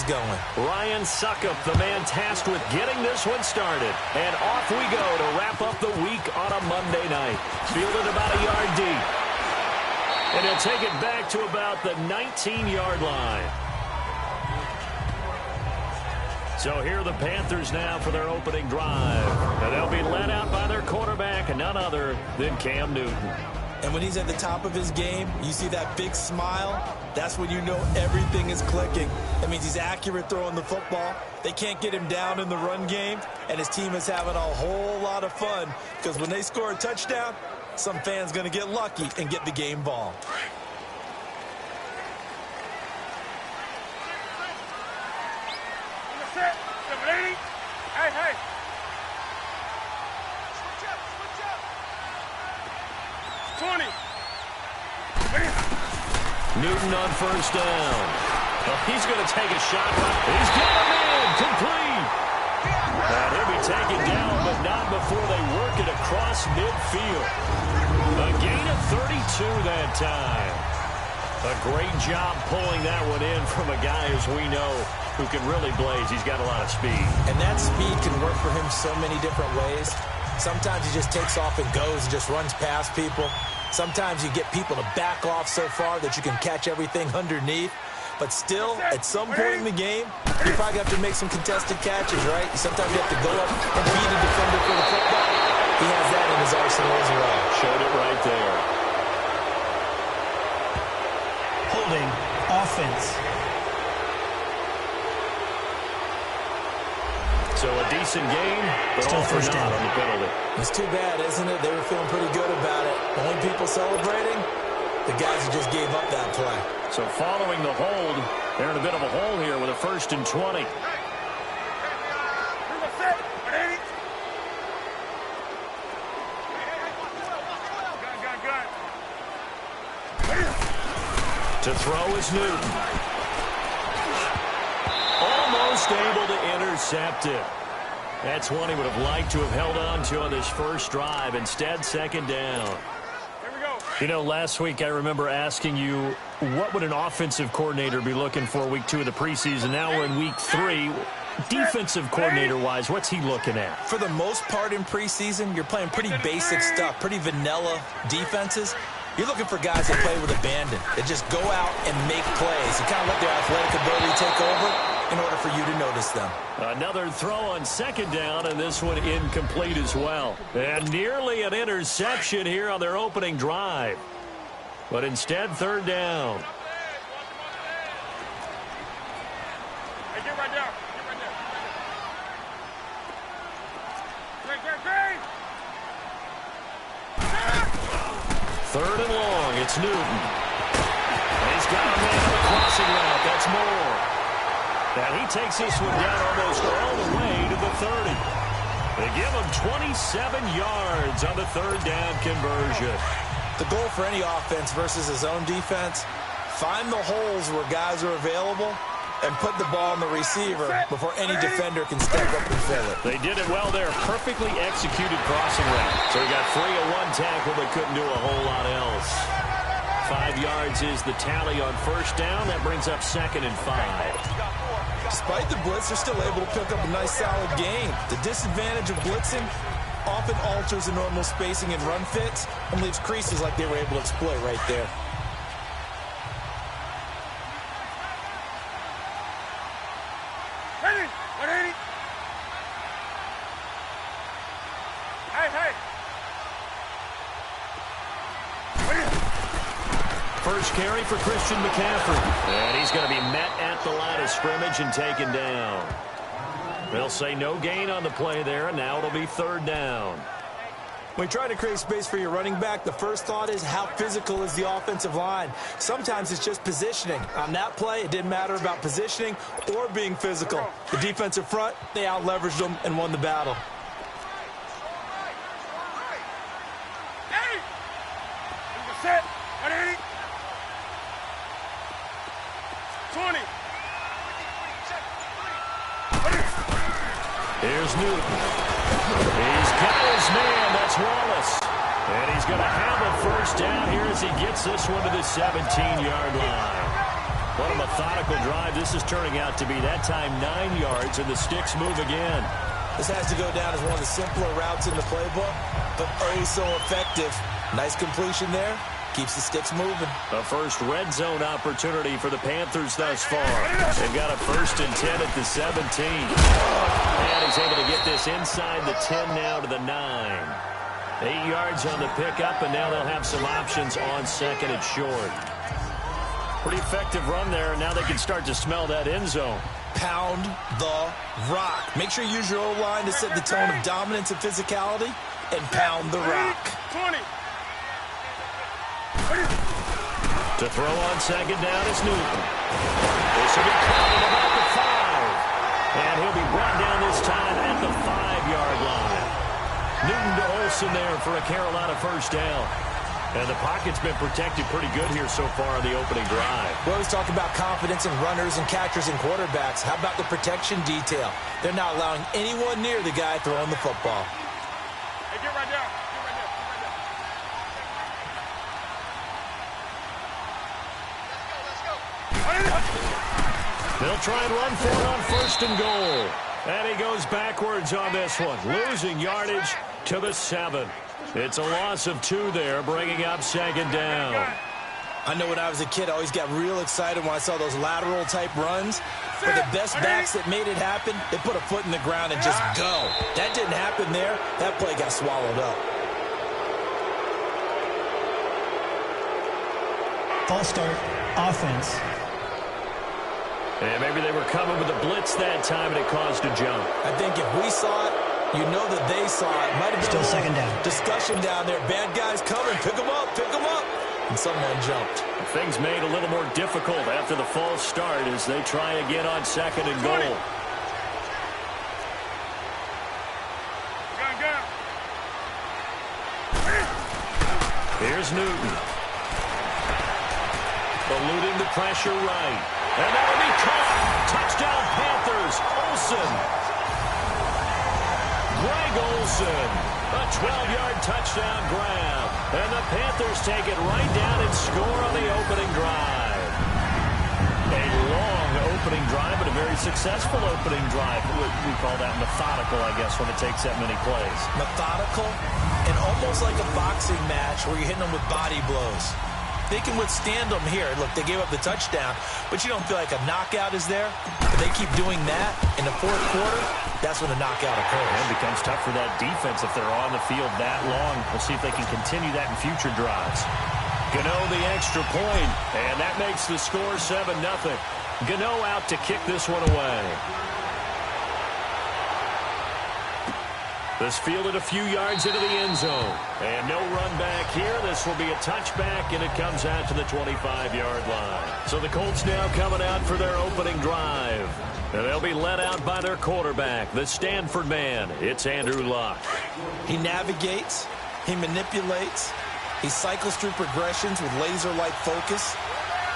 going. Ryan Suckup, the man tasked with getting this one started. And off we go to wrap up the week on a Monday night. Fielded about a yard deep. And he'll take it back to about the 19-yard line. So here are the Panthers now for their opening drive. And they'll be led out by their quarterback, and none other than Cam Newton. And when he's at the top of his game, you see that big smile, that's when you know everything is clicking. That means he's accurate throwing the football. They can't get him down in the run game, and his team is having a whole lot of fun because when they score a touchdown, some fan's going to get lucky and get the game ball. Hey. Newton on first down. Well, he's going to take a shot. He's got him in. Complete. And he'll be taken down, but not before they work it across midfield. A gain of 32 that time. A great job pulling that one in from a guy, as we know, who can really blaze. He's got a lot of speed. And that speed can work for him so many different ways. Sometimes he just takes off and goes and just runs past people. Sometimes you get people to back off so far that you can catch everything underneath. But still, at some point in the game, you probably have to make some contested catches, right? Sometimes you have to go up and beat a defender for the football. He has that in his arsenal as well. Showed it right there. Holding offense. So a decent game, but Still all for first naught down on the penalty. It's too bad, isn't it? They were feeling pretty good about it. The only people celebrating, the guys who just gave up that play. So following the hold, they're in a bit of a hole here with a 1st and 20. To throw is Newton. Almost able to intercept it. That's one he would have liked to have held on to on this first drive. Instead, 2nd down. You know, last week I remember asking you, what would an offensive coordinator be looking for week 2 of the preseason? Now we're in week 3. Defensive coordinator-wise, what's he looking at? For the most part in preseason, you're playing pretty basic stuff, pretty vanilla defenses. You're looking for guys that play with abandon, that just go out and make plays. You kind of let their athletic ability take over in order for you to notice them. Another throw on 2nd down, and this one incomplete as well. And nearly an interception here on their opening drive. But instead, 3rd down. Hey, get right down. Great. 3rd and long, it's Newton. He's got a man on the crossing route. That's Moore. And he takes this one down almost all the way to the 30. They give him 27 yards on the 3rd down conversion. The goal for any offense versus his own defense, find the holes where guys are available and put the ball on the receiver before any defender can step up and fill it. They did it well there. Perfectly executed crossing route. So he got 3 on 1 tackle, but couldn't do a whole lot else. 5 yards is the tally on 1st down. That brings up 2nd and 5. Despite the blitz, they're still able to pick up a nice, solid gain. The disadvantage of blitzing often alters the normal spacing and run fits and leaves creases like they were able to exploit right there. First carry for Christian McCaffrey. And he's going to be met at the line of scrimmage and taken down. They'll say no gain on the play there, and now it'll be 3rd down. When you try to create space for your running back, the first thought is how physical is the offensive line. Sometimes it's just positioning. On that play, it didn't matter about positioning or being physical. The defensive front, they out-leveraged them and won the battle. Set. 180. 20. Here's Newton. He's got his man. That's Wallace. And he's going to have a 1st down here as he gets this one to the 17-yard line. What a methodical drive this is turning out to be. That time 9 yards, and the sticks move again. This has to go down as one of the simpler routes in the playbook, but oh so effective. Nice completion there. Keeps the sticks moving. A first red zone opportunity for the Panthers thus far. They've got a 1st and 10 at the 17. And he's able to get this inside the 10 now to the 9. 8 yards on the pickup, and now they'll have some options on 2nd and short. Pretty effective run there, and now they can start to smell that end zone. Pound the rock. Make sure you use your O-line to set the tone of dominance and physicality, and pound the rock. 20. To throw on 2nd down is Newton. This will be caught at about the 5. And he'll be brought down this time at the 5-yard line. Newton to Olsen there for a Carolina 1st down. And the pocket's been protected pretty good here so far on the opening drive. We always talk about confidence in runners and catchers and quarterbacks. How about the protection detail? They're not allowing anyone near the guy throwing the football. Hey, get right down. Get right down. Get right down. They'll try and run for it on 1st and goal. And he goes backwards on this one, losing yardage to the 7. It's a loss of 2 there, bringing up 2nd down. I know when I was a kid, I always got real excited when I saw those lateral-type runs. But the best backs that made it happen, they put a foot in the ground and just go. That didn't happen there. That play got swallowed up. False start, offense. And maybe they were coming with a blitz that time, and it caused a jump. I think if we saw it, you know that they saw it. Might have been still 2nd down. Discussion down there. Bad guys coming. Pick them up. Pick them up. And someone jumped. Things made a little more difficult after the false start as they try again on 2nd and goal. Here's Newton. Eluding the pressure right. And that will be caught. Touchdown Panthers. Olsen. Greg Olsen. A 12-yard touchdown grab. And the Panthers take it right down and score on the opening drive. A long opening drive, but a very successful opening drive. We call that methodical, I guess, when it takes that many plays. Methodical and almost like a boxing match where you're hitting them with body blows. They can withstand them here. Look, they gave up the touchdown, but you don't feel like a knockout is there. But they keep doing that in the 4th quarter, that's when the knockout occurs. It becomes tough for that defense if they're on the field that long. We'll see if they can continue that in future drives. Gano the extra point, and that makes the score 7-0. Gano out to kick this one away. This fielded a few yards into the end zone. And no run back here. This will be a touchback, and it comes out to the 25-yard line. So the Colts now coming out for their opening drive. And they'll be led out by their quarterback, the Stanford man. It's Andrew Luck. He navigates. He manipulates. He cycles through progressions with laser-like focus.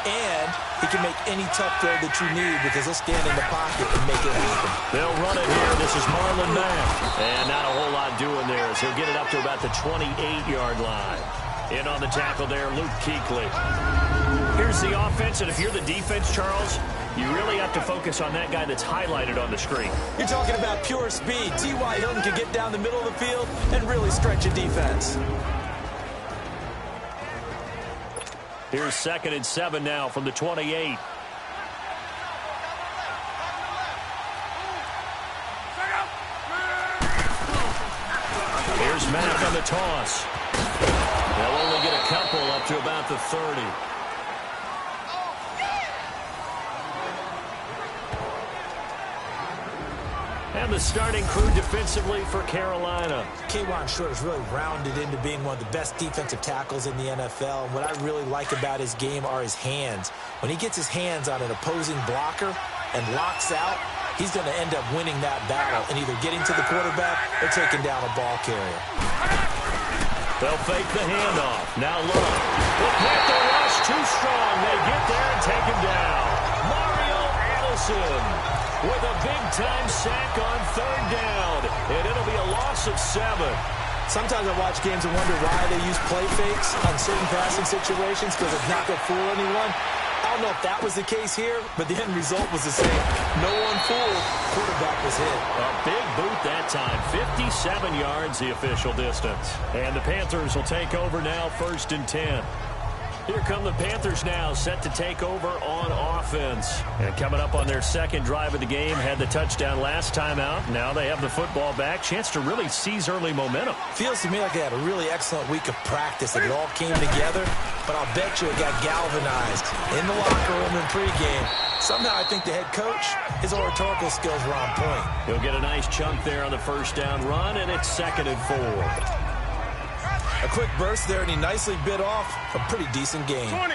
And he can make any tough throw that you need because he'll stand in the pocket and make it happen. They'll run it here. This is Marlon Mack. And not a whole lot doing there as he'll get it up to about the 28-yard line. In on the tackle there, Luke Kuechly. Here's the offense, and if you're the defense, Charles, you really have to focus on that guy that's highlighted on the screen. You're talking about pure speed. T.Y. Hilton can get down the middle of the field and really stretch a defense. Here's 2nd and 7 now from the 28. Here's Mack on the toss. They'll only get a couple up to about the 30. And the starting crew defensively for Carolina. K'Wan Short has really rounded into being one of the best defensive tackles in the NFL. And what I really like about his game are his hands. When he gets his hands on an opposing blocker and locks out, he's going to end up winning that battle and either getting to the quarterback or taking down a ball carrier. They'll fake the handoff. Now look. The Panther rush too strong. They get there and take him down. Mario Addison with a big-time sack on 3rd down. And it'll be a loss of 7. Sometimes I watch games and wonder why they use play fakes on certain passing situations because it's not going to fool anyone. I don't know if that was the case here, but the end result was the same. No one fooled. Quarterback was hit. A big boot that time. 57 yards, the official distance. And the Panthers will take over now, 1st and 10. Here come the Panthers now, set to take over on offense. And coming up on their second drive of the game, had the touchdown last time out. Now they have the football back. Chance to really seize early momentum. Feels to me like they had a really excellent week of practice, and it all came together. But I'll bet you it got galvanized in the locker room in pregame. Somehow I think the head coach, his oratorical skills were on point. He'll get a nice chunk there on the first down run, and it's 2nd and 4. A quick burst there, and he nicely bit off a pretty decent gain. 20.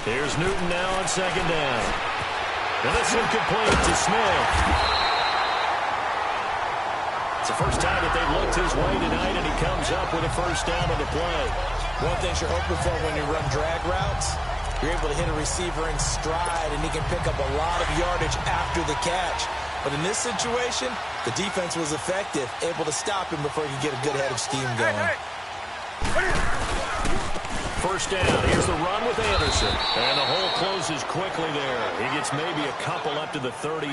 Here's Newton now on 2nd down. And this one complete to Smith. It's the first time that they've looked his way tonight, and he comes up with a first down on the play. One thing you're hoping for when you run drag routes, you're able to hit a receiver in stride, and he can pick up a lot of yardage after the catch. But in this situation, the defense was effective, able to stop him before he could get a good head of steam going. First down. Here's the run with Anderson. And the hole closes quickly there. He gets maybe a couple up to the 38.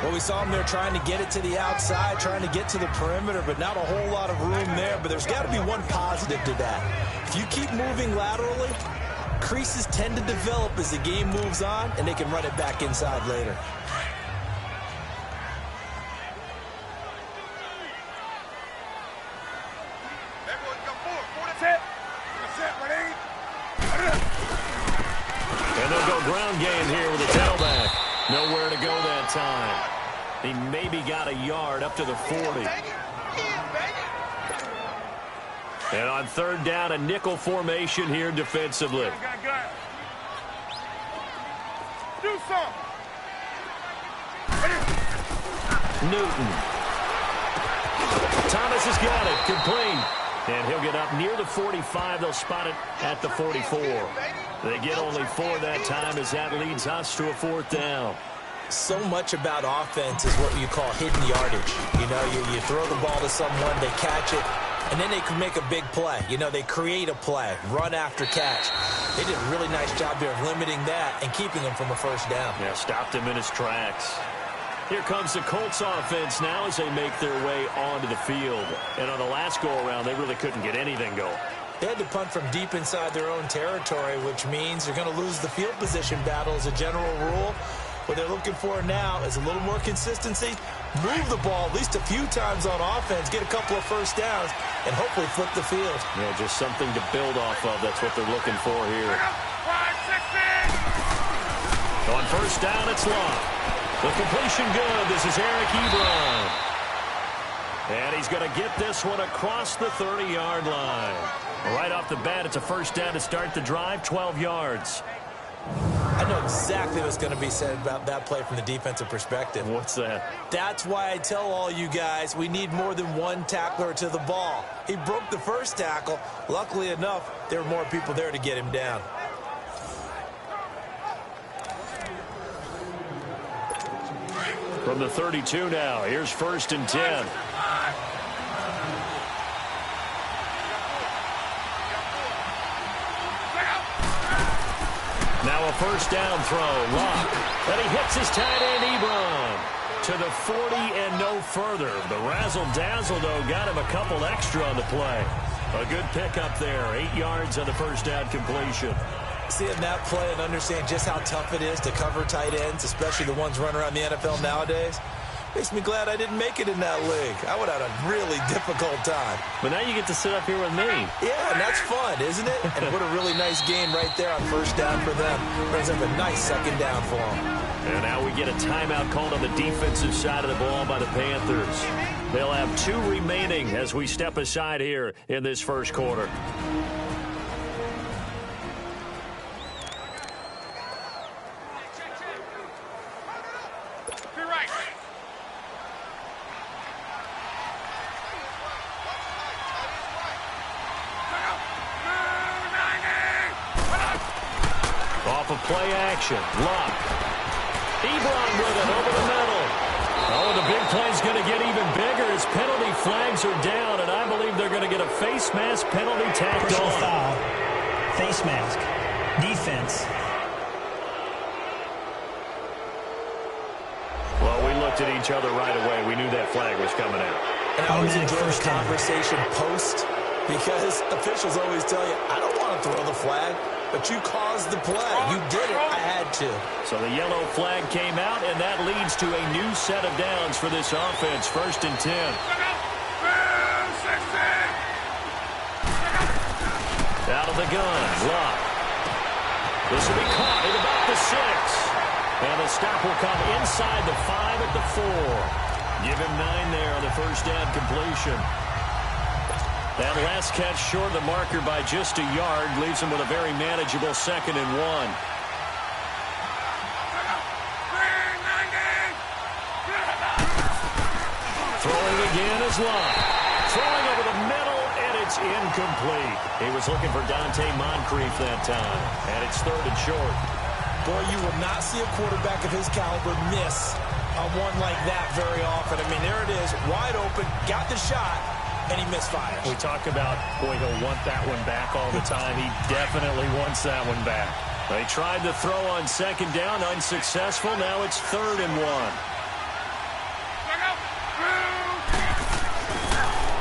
Well, we saw him there trying to get it to the outside, trying to get to the perimeter, but not a whole lot of room there. But there's got to be one positive to that. If you keep moving laterally, creases tend to develop as the game moves on, and they can run it back inside later. And they'll go ground game here with a tailback. Nowhere to go that time. He maybe got a yard up to the 40. And on 3rd down, a nickel formation here defensively. Do something. Newton. Thomas has got it. Complete. And he'll get up near the 45. They'll spot it at the 44. They get only 4 that time as that leads us to a 4th down. So much about offense is what you call hidden yardage. You know, you throw the ball to someone, they catch it, and then they can make a big play. You know, they create a play, run after catch. They did a really nice job there of limiting that and keeping him from a first down. Yeah, stopped him in his tracks. Here comes the Colts offense now as they make their way onto the field. And on the last go-around, they really couldn't get anything going. They had to punt from deep inside their own territory, which means they're going to lose the field position battle as a general rule. What they're looking for now is a little more consistency, move the ball at least a few times on offense, get a couple of first downs, and hopefully flip the field. Yeah, just something to build off of. That's what they're looking for here. On first down, it's Locke. The completion good. This is Eric Ebron. And he's going to get this one across the 30-yard line. Right off the bat, it's a first down to start the drive, 12 yards. I know exactly what's going to be said about that play from the defensive perspective. What's that? That's why I tell all you guys we need more than one tackler to the ball. He broke the first tackle. Luckily enough, there were more people there to get him down. From the 32 now, here's 1st and 10. Now a first down throw, Locke. And he hits his tight end, Ebron. To the 40 and no further. The razzle-dazzle, though, got him a couple extra on the play. A good pickup there, 8 yards on the first down completion. Seeing that play and understand just how tough it is to cover tight ends, especially the ones running around the NFL nowadays, makes me glad I didn't make it in that league. I would have had a really difficult time. But now you get to sit up here with me. Yeah, and that's fun, isn't it? And what a really nice game right there on first down for them. Brings up a nice second down for them. And now we get a timeout called on the defensive side of the ball by the Panthers. They'll have 2 remaining as we step aside here in this first quarter. Off of play action, Locke. Ebron with it over the middle. Oh, Oh, the big play's going to get even bigger as penalty flags are down, and I believe they're going to get a face mask penalty tacked Personal on. foul. Face mask. Defense. Well, we looked at each other right away. We knew that flag was coming out. And I always enjoy First the down. conversation post because officials always tell you, I don't want to throw the flag, but you caused the play. You did it. I had to. So the yellow flag came out, and that leads to a new set of downs for this offense. 1st and 10. Out of the gun. Luck. This will be caught at about the 6. And the stop will come inside the 5 at the 4. Give him 9 there on the first down completion. That last catch short of the marker by just a yard leaves him with a very manageable 2nd and 1. Throwing again is Luck. Throwing over the middle, and it's incomplete. He was looking for Dante Moncrief that time, and it's 3rd and short. Boy, you will not see a quarterback of his caliber miss on one like that very often. I mean, there it is, wide open, got the shot, and he misfires. We talk about, boy, he'll want that one back all the time. He definitely wants that one back. They tried to throw on 2nd down, unsuccessful. Now it's 3rd and 1.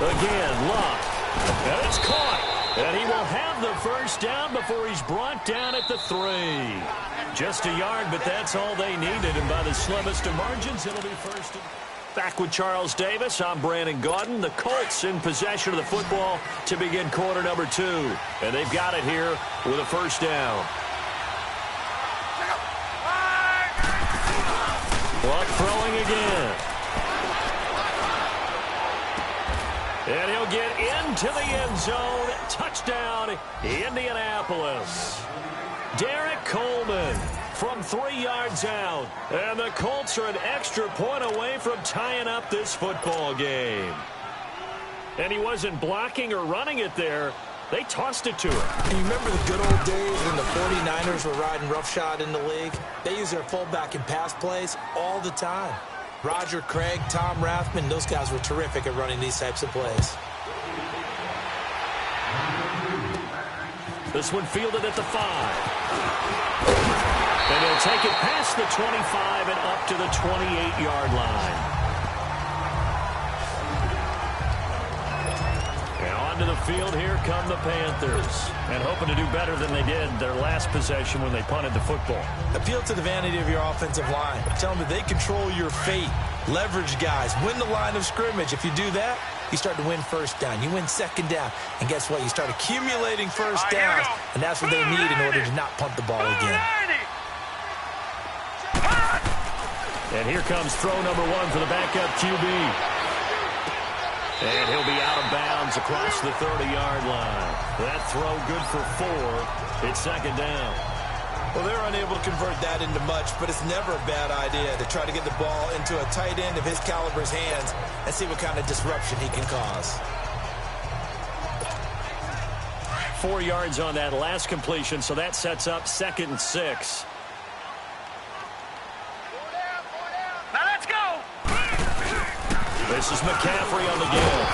Again, Luck. And it's caught. And he will have the first down before he's brought down at the 3. Just a yard, but that's all they needed. And by the slimmest of margins, it'll be 1st and... Back with Charles Davis, I'm Brandon Gaudin. The Colts in possession of the football to begin quarter number 2. And they've got it here with a first down. Luck throwing again. And he'll get into the end zone. Touchdown, Indianapolis. Derek Coleman from 3 yards out. And the Colts are an extra point away from tying up this football game. And he wasn't blocking or running it there. They tossed it to him. And you remember the good old days when the 49ers were riding roughshod in the league? They used their fullback in pass plays all the time. Roger Craig, Tom Rathman, those guys were terrific at running these types of plays. This one fielded at the 5. And he'll take it past the 25 and up to the 28-yard line. Now onto the field, here come the Panthers. And hoping to do better than they did their last possession when they punted the football. Appeal to the vanity of your offensive line. Tell them that they control your fate. Leverage guys. Win the line of scrimmage. If you do that, you start to win first down. You win 2nd down. And guess what? You start accumulating first downs. And that's what they need in order to not punt the ball again. And here comes throw number 1 for the backup QB. And he'll be out of bounds across the 30-yard line. That throw good for 4. It's 2nd down. Well, they're unable to convert that into much, but it's never a bad idea to try to get the ball into a tight end of his caliber's hands and see what kind of disruption he can cause. 4 yards on that last completion, so that sets up 2nd and 6. Now let's go. This is McCaffrey on the give.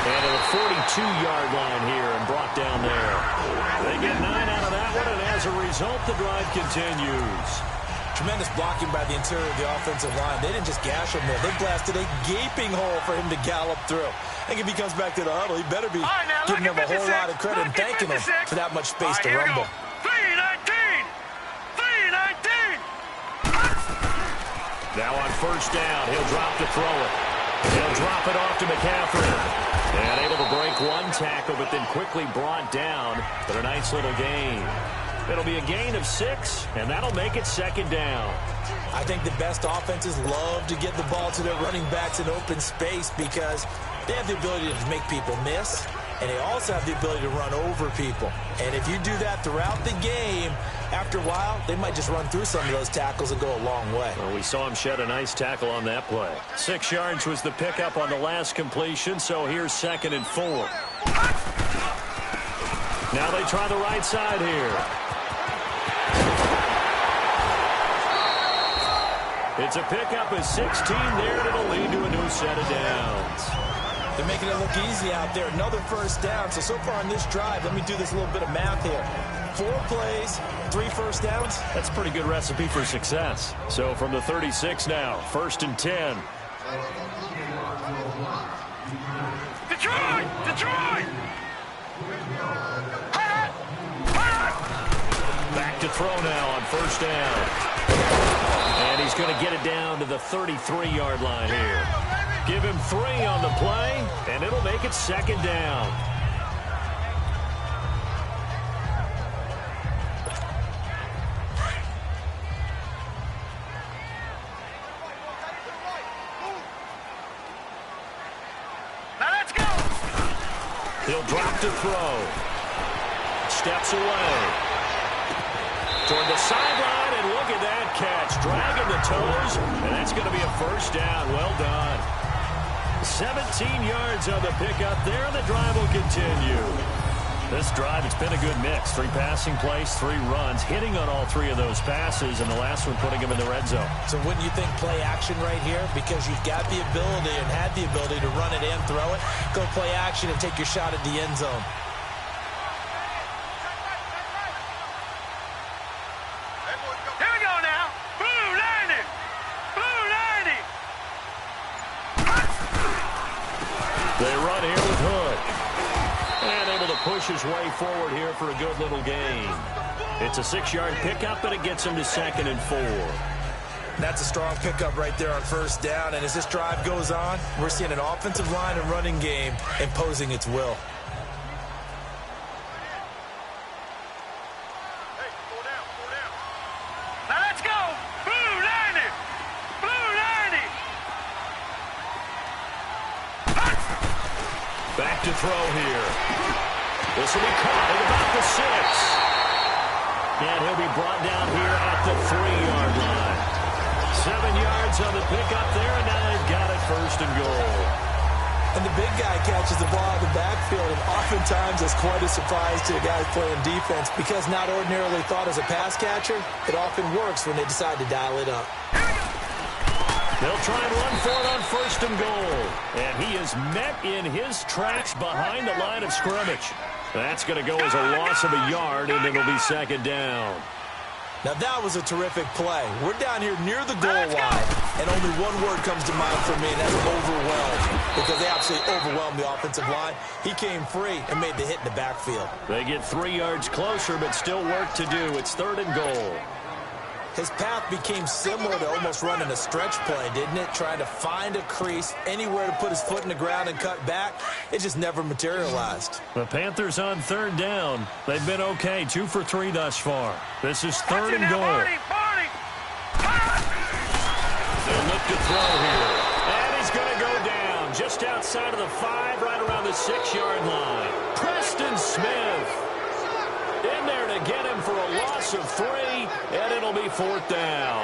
And to the 42-yard line here and brought down there. They get 9 out of that one, and as a result, the drive continues. Tremendous blocking by the interior of the offensive line. They didn't just gash him there. They blasted a gaping hole for him to gallop through. I think if he comes back to the huddle, he better be giving him a whole lot of credit and thanking him for that much space to rumble. 319. 319. Now on first down, he'll drop to throw it. He'll drop it off to McCaffrey. And able to break one tackle, but then quickly brought down. But a nice little gain. It'll be a gain of 6, and that'll make it 2nd down. I think the best offenses love to get the ball to their running backs in open space because they have the ability to make people miss, and they also have the ability to run over people. And if you do that throughout the game, after a while, they might just run through some of those tackles and go a long way. Well, we saw him shed a nice tackle on that play. 6 yards was the pickup on the last completion, so here's 2nd and 4. Now they try the right side here. It's a pickup of 16 there, and it'll lead to a new set of downs. They're making it look easy out there. Another first down. So far on this drive, let me do this little bit of math here. 4 plays, 3 first downs. That's a pretty good recipe for success. So from the 36 now, 1st and 10. Detroit! Detroit! Back to throw now on 1st down. And he's going to get it down to the 33-yard line here. Give him 3 on the play, and it'll make it 2nd down. Now let's go! He'll drop to throw. Steps away. Toward the sideline, and look at that catch. Dragging the toes, and that's going to be a 1st down. Well done. 17 yards on the pickup there, and the drive will continue. This drive, it's been a good mix. 3 passing plays, 3 runs, hitting on all 3 of those passes, and the last one putting him in the red zone. So wouldn't you think play action right here? Because you've got the ability and had the ability to run it and throw it. Go play action and take your shot at the end zone. Here we go now. Blue 90! Blue 90! They run here with Hood. And able to push his way forward here for a good little gain. It's a 6-yard pickup, and it gets him to 2nd and 4. That's a strong pickup right there on 1st down. And as this drive goes on, we're seeing an offensive line and running game imposing its will. Now let's go! Blue 90! Blue 90! Back to throw here. This will be caught at about the 6. And he'll be brought down here at the 3-yard line. 7 yards on the pickup there, and now they've got it 1st and goal. And the big guy catches the ball out of the backfield, and oftentimes it's quite a surprise to the guys playing defense because not ordinarily thought as a pass catcher, it often works when they decide to dial it up. They'll try and run for it on 1st and goal. And he is met in his tracks behind the line of scrimmage. That's going to go as a loss of a yard, and it'll be 2nd down. Now that was a terrific play. We're down here near the goal line, and only one word comes to mind for me, and that's overwhelmed, because they absolutely overwhelmed the offensive line. He came free and made the hit in the backfield. They get 3 yards closer, but still work to do. It's 3rd and goal. His path became similar to almost running a stretch play, didn't it? Trying to find a crease, anywhere to put his foot in the ground and cut back. It just never materialized. The Panthers on 3rd down. They've been okay, 2 for 3 thus far. This is 3rd and goal. They'll look to throw here. And he's going to go down just outside of the 5, right around the 6-yard line. Preston Smith in there to get him for a loss of 3, and it'll be 4th down.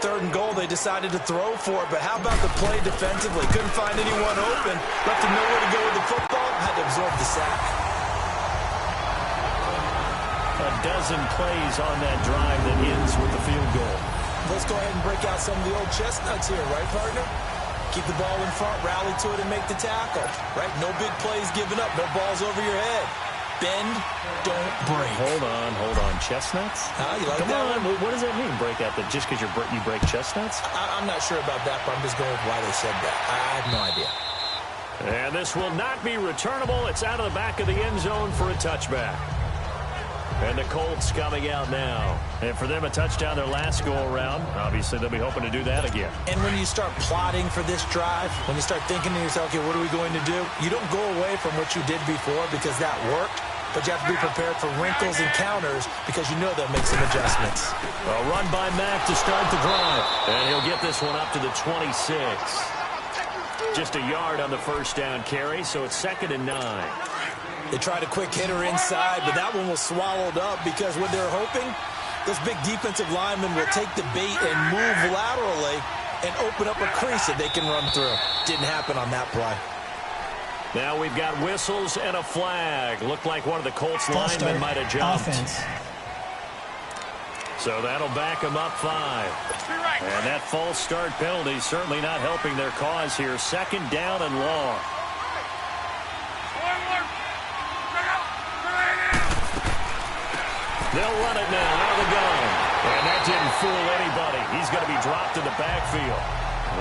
3rd and goal, they decided to throw for it, but how about the play defensively? Couldn't find anyone open, left him nowhere to go with the football, had to absorb the sack. A dozen plays on that drive that ends with the field goal. Let's go ahead and break out some of the old chestnuts here, right, partner? Keep the ball in front, rally to it, and make the tackle, right? No big plays given up, no balls over your head. Bend, don't break. Hold on. Chestnuts? You like Come that on. one? What does that mean, break out? That just because you break chestnuts? I'm not sure about that, but I'm just going with why they said that. I have no idea. And this will not be returnable. It's out of the back of the end zone for a touchback. And the Colts coming out now. And for them, a touchdown their last go-around. Obviously, they'll be hoping to do that again. And when you start plotting for this drive, when you start thinking to yourself, okay, what are we going to do? You don't go away from what you did before because that worked. But you have to be prepared for wrinkles and counters because you know they'll make some adjustments. A run by Mack to start the drive. And he'll get this one up to the 26. Just a yard on the 1st down carry, so it's 2nd and 9. They tried a quick hitter inside, but that one was swallowed up because what they're hoping, those big defensive linemen will take the bait and move laterally and open up a crease that they can run through. Didn't happen on that play. Now we've got whistles and a flag. Looked like one of the Colts linemen might have jumped. Offense. So that'll back them up 5. And that false start penalty certainly not helping their cause here. 2nd down and long. They'll run it now out of the gun. And that didn't fool anybody. He's going to be dropped in the backfield.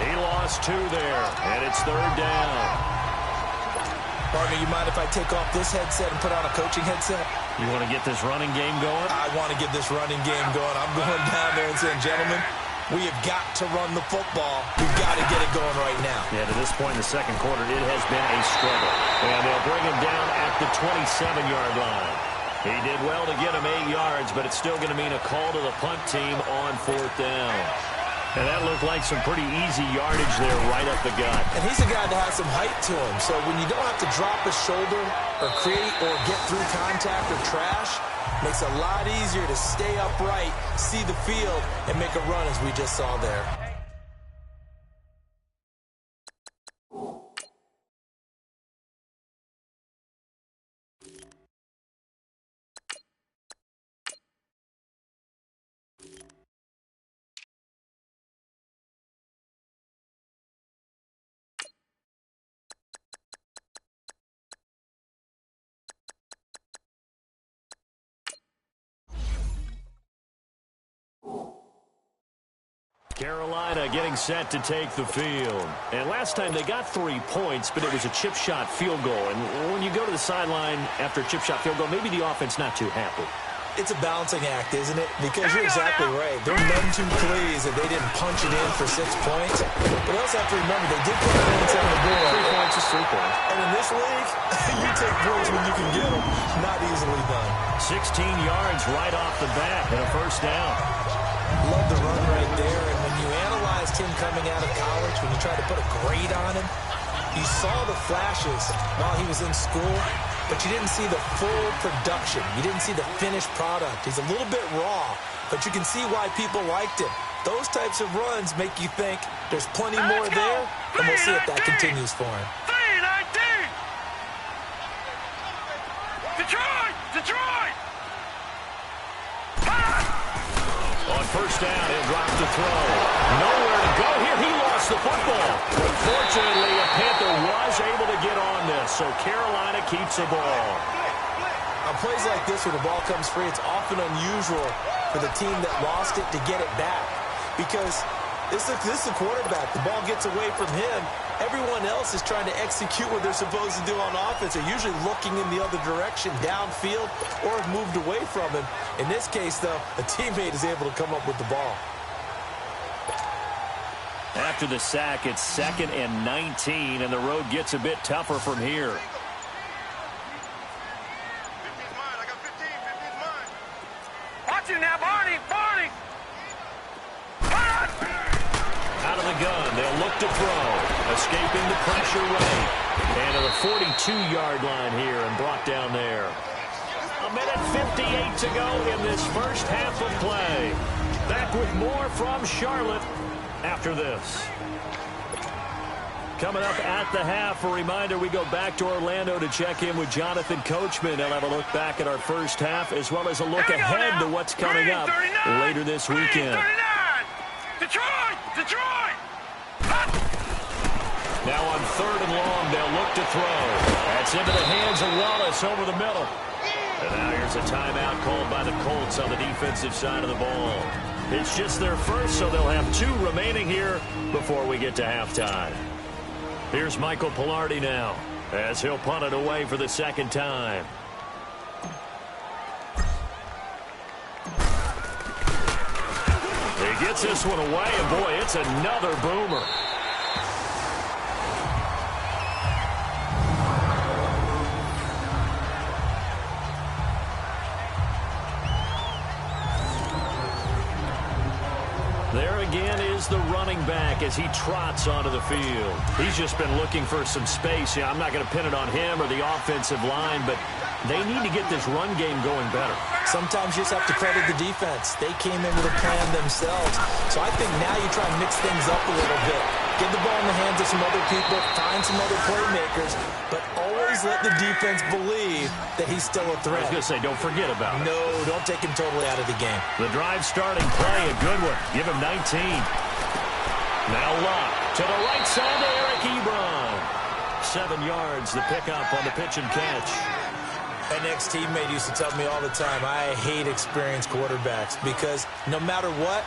He lost 2 there, and it's 3rd down. Partner, you mind if I take off this headset and put on a coaching headset? You want to get this running game going? I want to get this running game going. I'm going down there and saying, gentlemen, we have got to run the football. We've got to get it going right now. Yeah, to this point in the 2nd quarter, it has been a struggle. And they'll bring him down at the 27-yard line. He did well to get him 8 yards, but it's still going to mean a call to the punt team on 4th down. And that looked like some pretty easy yardage there right up the gut. And he's a guy that has some height to him. So when you don't have to drop a shoulder or create or get through contact or trash, makes it a lot easier to stay upright, see the field, and make a run as we just saw there. Carolina getting set to take the field. And last time they got 3 points, but it was a chip shot field goal. And when you go to the sideline after a chip shot field goal, maybe the offense not too happy. It's a balancing act, isn't it? Because you're exactly right. They're none too pleased that they didn't punch it in for 6 points. But you also have to remember, they did put points on the board. 3 points is 3 points. And in this league, you take points when you can get them. Not easily done. 16 yards right off the bat and a 1st down. Love the run right there. And when you analyzed him coming out of college, when you tried to put a grade on him, you saw the flashes while he was in school, but you didn't see the full production. You didn't see the finished product. He's a little bit raw, but you can see why people liked him. Those types of runs make you think there's plenty more there, and we'll see if that continues for him. 3-19! Detroit! Detroit! On 1st down, he'll drop the throw. Nowhere to go here. He lost the football. Fortunately, a Panther was able to get on this, so Carolina keeps the ball. On plays like this, where the ball comes free, it's often unusual for the team that lost it to get it back. Because this is the quarterback. The ball gets away from him. Everyone else is trying to execute what they're supposed to do on offense. They're usually looking in the other direction, downfield, or have moved away from him. In this case, though, a teammate is able to come up with the ball. After the sack, it's 2nd and 19, and the road gets a bit tougher from here. 15's mine. I got 15. 15's mine. Watch it now, Barney. Barney. Out of the gun, they'll look to throw. Escaping the pressure right. And to the 42-yard line here and brought down there. 1:58 to go in this 1st half of play. Back with more from Charlotte after this. Coming up at the half, a reminder, we go back to Orlando to check in with Jonathan Coachman. He'll have a look back at our 1st half, as well as a look ahead to what's coming up later this weekend. 39. Detroit! Detroit! Now on 3rd and long, they'll look to throw. That's into the hands of Wallace over the middle. And now here's a timeout called by the Colts on the defensive side of the ball. It's just their first, so they'll have 2 remaining here before we get to halftime. Here's Michael Pilardi now, as he'll punt it away for the 2nd time. He gets this one away, and boy, it's another boomer. There again is the running back as he trots onto the field. He's just been looking for some space. Yeah, I'm not going to pin it on him or the offensive line, but they need to get this run game going better. Sometimes you just have to credit the defense. They came in with a plan themselves. So I think now you try and mix things up a little bit. Get the ball in the hands of some other people, find some other playmakers, but always let the defense believe believe that he's still a threat. I was going to say, don't forget about it. No, don't take him totally out of the game. The drive starting play, a good one. Give him 19. Now Luck to the right side to Eric Ebron. 7 yards, the pickup on the pitch and catch. An ex-teammate used to tell me all the time, I hate experienced quarterbacks because no matter what,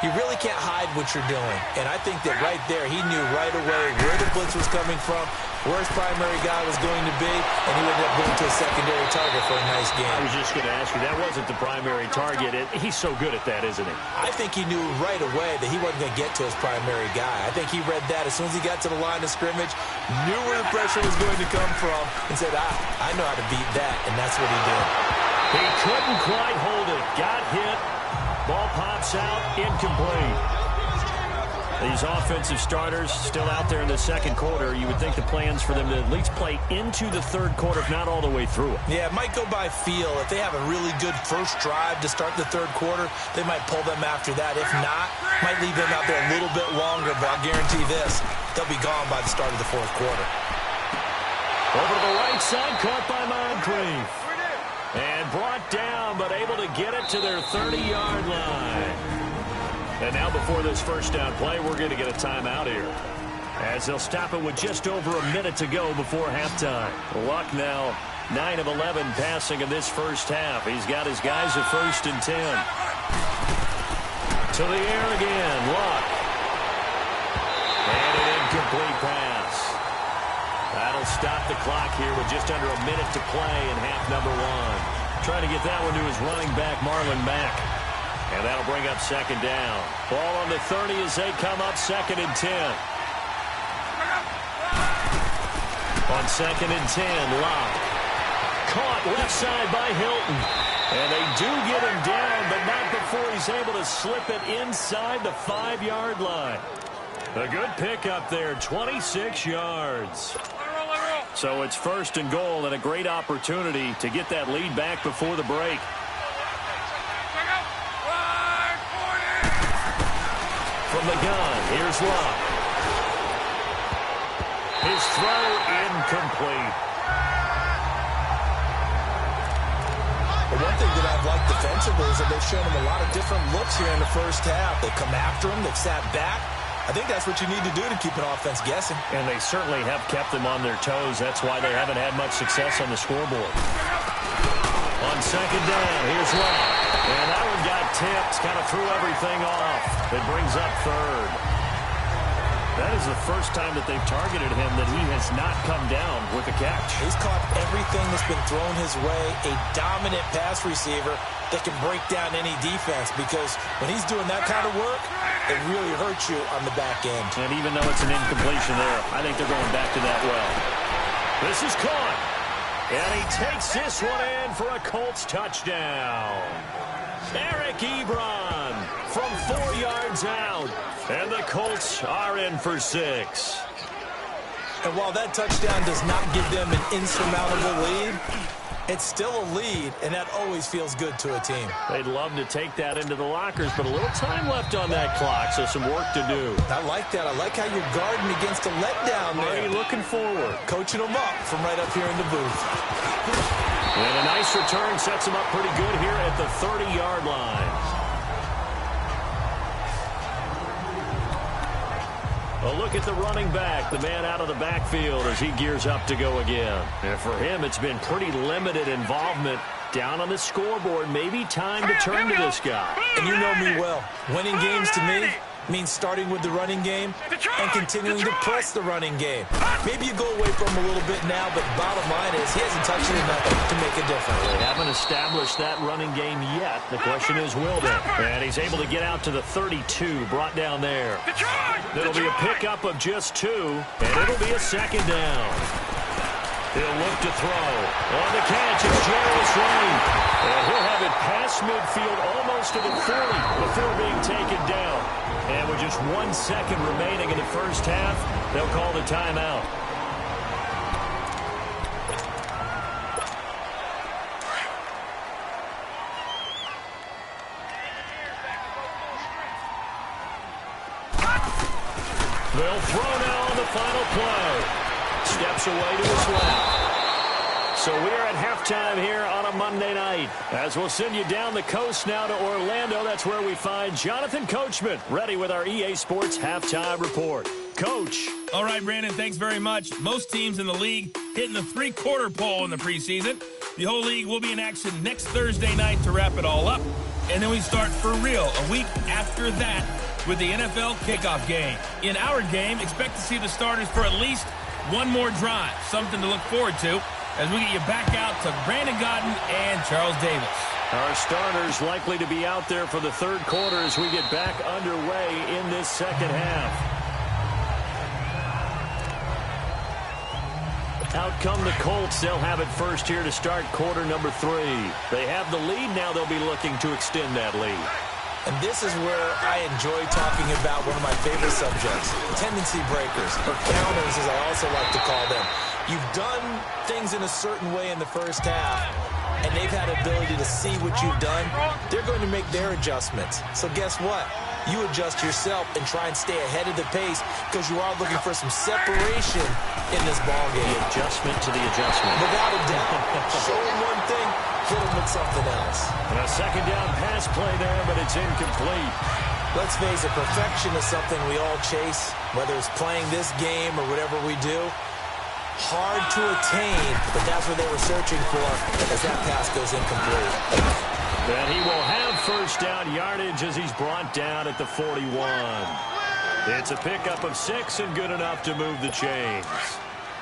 you really can't hide what you're doing. And I think that right there, he knew right away where the blitz was coming from, where his primary guy was going to be, and he ended up going to a secondary target for a nice game. I was just going to ask you, that wasn't the primary target. He's so good at that, isn't he? I think he knew right away that he wasn't going to get to his primary guy. I think he read that as soon as he got to the line of scrimmage, knew where the pressure was going to come from, and said, I know how to beat that, and that's what he did. He couldn't quite hold it. Got hit. Ball pops out, incomplete. These offensive starters still out there in the second quarter. You would think the plans for them to at least play into the third quarter, if not all the way through it. Yeah, it might go by feel. If they have a really good first drive to start the third quarter, they might pull them after that. If not, might leave them out there a little bit longer, but I'll guarantee this, they'll be gone by the start of the fourth quarter. Over to the right side, caught by Moncrief. And brought down, but able to get it to their 30-yard line. And now before this first down play, we're going to get a timeout here, as they'll stop it with just over a minute to go before halftime. Luck now 9 of 11 passing in this first half. He's got his guys at 1st and 10. To the air again, Luck. And an incomplete pass. That'll stop the clock here with just under a minute to play in half number 1. Trying to get that one to his running back, Marlon Mack. And that'll bring up second down. Ball on the 30 as they come up 2nd and 10. On 2nd and 10, Locke. Caught left side by Hilton. And they do get him down, but not before he's able to slip it inside the 5-yard line. A good pickup there, 26 yards. So it's 1st and goal and a great opportunity to get that lead back before the break. From the gun, here's Luck. His throw incomplete. But one thing that I've liked defensively is that they've shown him a lot of different looks here in the first half. They've come after him, they've sat back. I think that's what you need to do to keep an offense guessing. And they certainly have kept them on their toes. That's why they haven't had much success on the scoreboard. On 2nd down, here's Luck. And that one got tipped, kind of threw everything off. It brings up 3rd. That is the first time that they've targeted him that he has not come down with a catch. He's caught everything that's been thrown his way. A dominant pass receiver that can break down any defense, because when he's doing that kind of work, it really hurts you on the back end. And even though it's an incompletion there, I think they're going back to that well. This is caught. And he takes this one in for a Colts touchdown. Eric Ebron from 4 yards out. And the Colts are in for 6. And while that touchdown does not give them an insurmountable lead, it's still a lead, and that always feels good to a team. They'd love to take that into the lockers, but a little time left on that clock, so some work to do. I like that. I like how you're guarding against a letdown there. Are you looking forward? Coaching them up from right up here in the booth. And a nice return sets him up pretty good here at the 30-yard line. A look at the running back, the man out of the backfield as he gears up to go again. And for him, it's been pretty limited involvement down on the scoreboard. Maybe time to turn to this guy. And you know me well. Winning games to me means starting with the running game and continuing to press the running game. Maybe you go away from him a little bit now, but bottom line is he hasn't touched it enough to make a difference. They haven't established that running game yet. The question is, will they? And he's able to get out to the 32, brought down there. It'll be a pickup of just 2, and it'll be a 2nd down. He'll look to throw. On the catch, it's Jarvis Ray. And he'll have it past midfield almost to the 40 before being taken down. And with just 1 second remaining in the first half, they'll call the timeout. They'll throw now on the final play. Steps away to his left. So we're at halftime here on a Monday night. As we'll send you down the coast now to Orlando, that's where we find Jonathan Coachman, ready with our EA Sports Halftime Report. Coach. All right, Brandon, thanks very much. Most teams in the league hitting the three-quarter pole in the preseason. The whole league will be in action next Thursday night to wrap it all up. And then we start for real a week after that with the NFL kickoff game. In our game, expect to see the starters for at least one more drive, something to look forward to as we get you back out to Brandon Godden and Charles Davis. Our starters likely to be out there for the third quarter as we get back underway in this second half. Out come the Colts. They'll have it first here to start quarter number 3. They have the lead. Now they'll be looking to extend that lead. And this is where I enjoy talking about one of my favorite subjects, tendency breakers, or counters as I also like to call them. You've done things in a certain way in the first half, and they've had the ability to see what you've done. They're going to make their adjustments. So guess what? You adjust yourself and try and stay ahead of the pace because you are looking for some separation in this ballgame. The adjustment to the adjustment. Without a doubt. Show them one thing, hit them with something else. And a second down pass play there, but it's incomplete. Let's face it, perfection is something we all chase, whether it's playing this game or whatever we do. Hard to attain, but that's what they were searching for as that pass goes incomplete. And he will have first down yardage as he's brought down at the 41. It's a pickup of 6 and good enough to move the chains.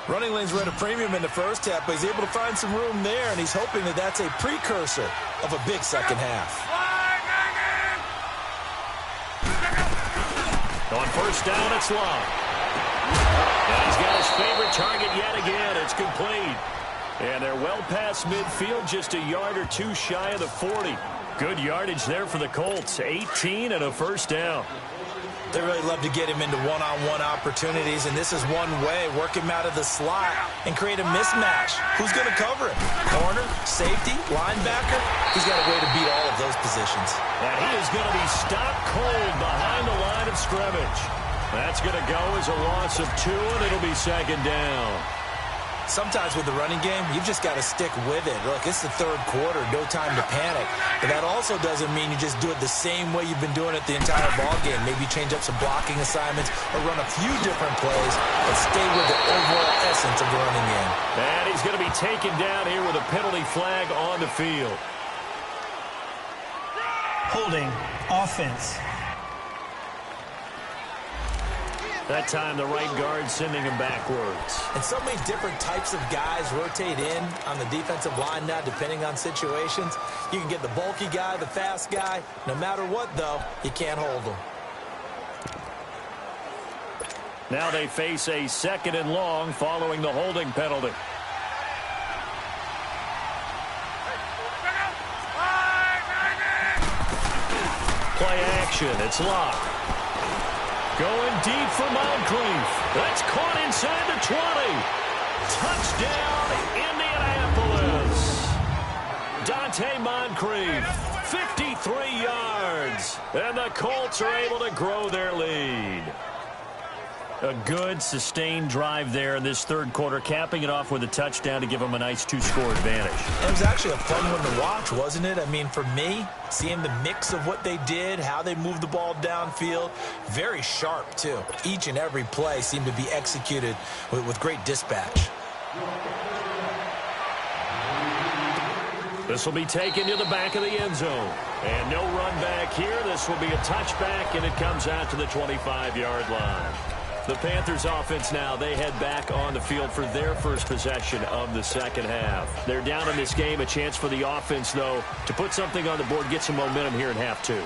Running lanes were at a premium in the first half, but he's able to find some room there, and he's hoping that that's a precursor of a big second half. On first down, it's Love. And he's got his favorite target yet again. It's complete. And they're well past midfield, just a yard or two shy of the 40. Good yardage there for the Colts. 18 and a first down. They really love to get him into one-on-one opportunities, and this is one way. Work him out of the slot and create a mismatch. Who's going to cover him? Corner, safety, linebacker? He's got a way to beat all of those positions. And he is going to be stopped cold behind the line of scrimmage. That's going to go as a loss of 2, and it'll be second down. Sometimes with the running game, you've just got to stick with it. Look, it's the third quarter, no time to panic. But that also doesn't mean you just do it the same way you've been doing it the entire ball game. Maybe change up some blocking assignments or run a few different plays, but stay with the overall essence of the running game. And he's going to be taken down here with a penalty flag on the field. Holding offense. That time the right guard sending him backwards. And so many different types of guys rotate in on the defensive line now, depending on situations. You can get the bulky guy, the fast guy. No matter what, though, you can't hold them. Now they face a second and long following the holding penalty. Play action. It's locked. Going deep for Moncrief. That's caught inside the 20. Touchdown, Indianapolis. Dante Moncrief, 53 yards. And the Colts are able to grow their lead. A good, sustained drive there in this third quarter, capping it off with a touchdown to give them a nice 2-score advantage. It was actually a fun one to watch, wasn't it? I mean, for me, seeing the mix of what they did, how they moved the ball downfield, very sharp, too. Each and every play seemed to be executed with great dispatch. This will be taken to the back of the end zone. And no run back here. This will be a touchback, and it comes out to the 25-yard line. The Panthers offense now, they head back on the field for their first possession of the second half. They're down in this game. A chance for the offense, though, to put something on the board, get some momentum here in half 2.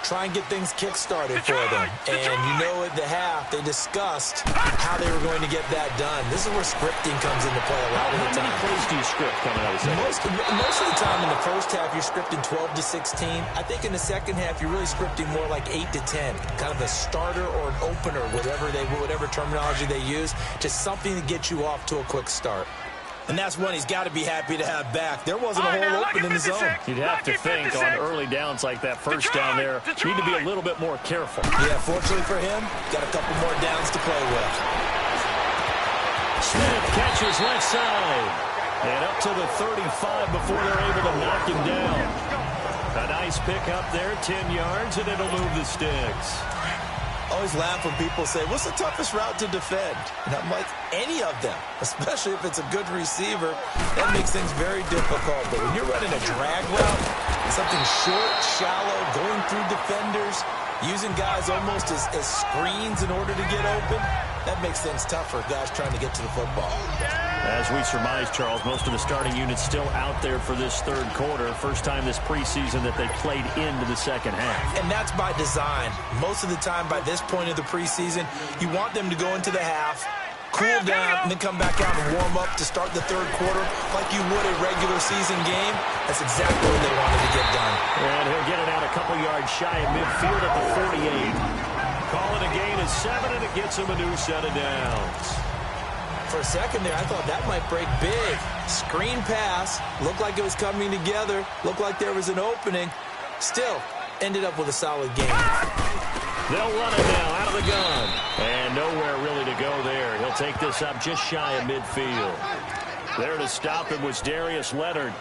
Try and get things kick-started for them. And you know at the half, they discussed how they were going to get that done. This is where scripting comes into play a lot of the time. How many plays do you script coming out of the second? Most of the time in the first half, you're scripting 12 to 16. I think in the second half, you're really scripting more like 8 to 10. Kind of a starter or an opener, whatever terminology they use. Just something to get you off to a quick start. And that's one he's got to be happy to have back. There wasn't a hole open in the zone. You'd have to think on early downs like that first down there, need to be a little bit more careful. Yeah, fortunately for him, got a couple more downs to play with. Smith catches left side. And up to the 35 before they're able to knock him down. A nice pick up there, 10 yards, and it'll move the sticks. Always laugh when people say, what's the toughest route to defend? And I'm like, any of them, especially if it's a good receiver. That makes things very difficult. But when you're running a drag route, something short, shallow, going through defenders, using guys almost as screens in order to get open, that makes things tough for guys trying to get to the football. As we surmise, Charles, most of the starting units still out there for this third quarter. First time this preseason that they played into the second half. And that's by design. Most of the time by this point of the preseason, you want them to go into the half, cool down, and then come back out and warm up to start the third quarter like you would a regular season game. That's exactly what they wanted to get done. And he'll get it out a couple yards shy of midfield at the 48. Call it a gain of 7, and it gets him a new set of downs. For a second there, I thought that might break big. Screen pass, looked like it was coming together, looked like there was an opening. Still, ended up with a solid game. They'll run it now out of the gun. And nowhere really to go there. He'll take this up just shy of midfield. There to stop him was Darius Leonard.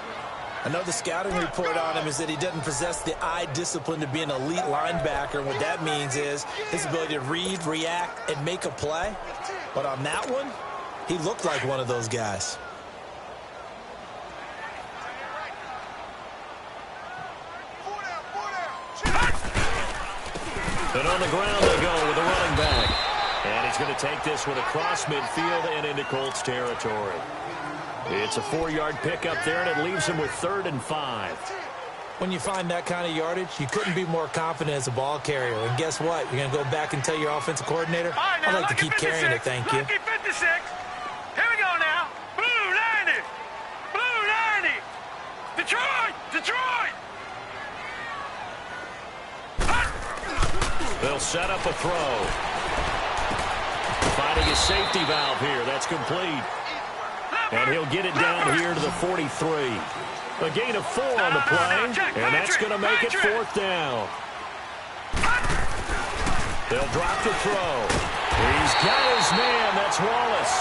Another scouting report on him is that he doesn't possess the eye discipline to be an elite linebacker. And what that means is his ability to read, react, and make a play. But on that one, he looked like one of those guys. And on the ground they go with a running back. And he's going to take this one across midfield and into Colts territory. It's a 4-yard pickup there, and it leaves him with 3rd and 5. When you find that kind of yardage, you couldn't be more confident as a ball carrier. And guess what? You're going to go back and tell your offensive coordinator, right, I'd like to keep carrying it, thank you. Lucky 56. Here we go now. Blue 90. Blue 90. Detroit. Detroit. They'll set up a throw. Finding a safety valve here. That's complete. And he'll get it down here to the 43. A gain of 4 on the play, and that's going to make it 4th down. They'll drop the throw. He's got his man. That's Wallace.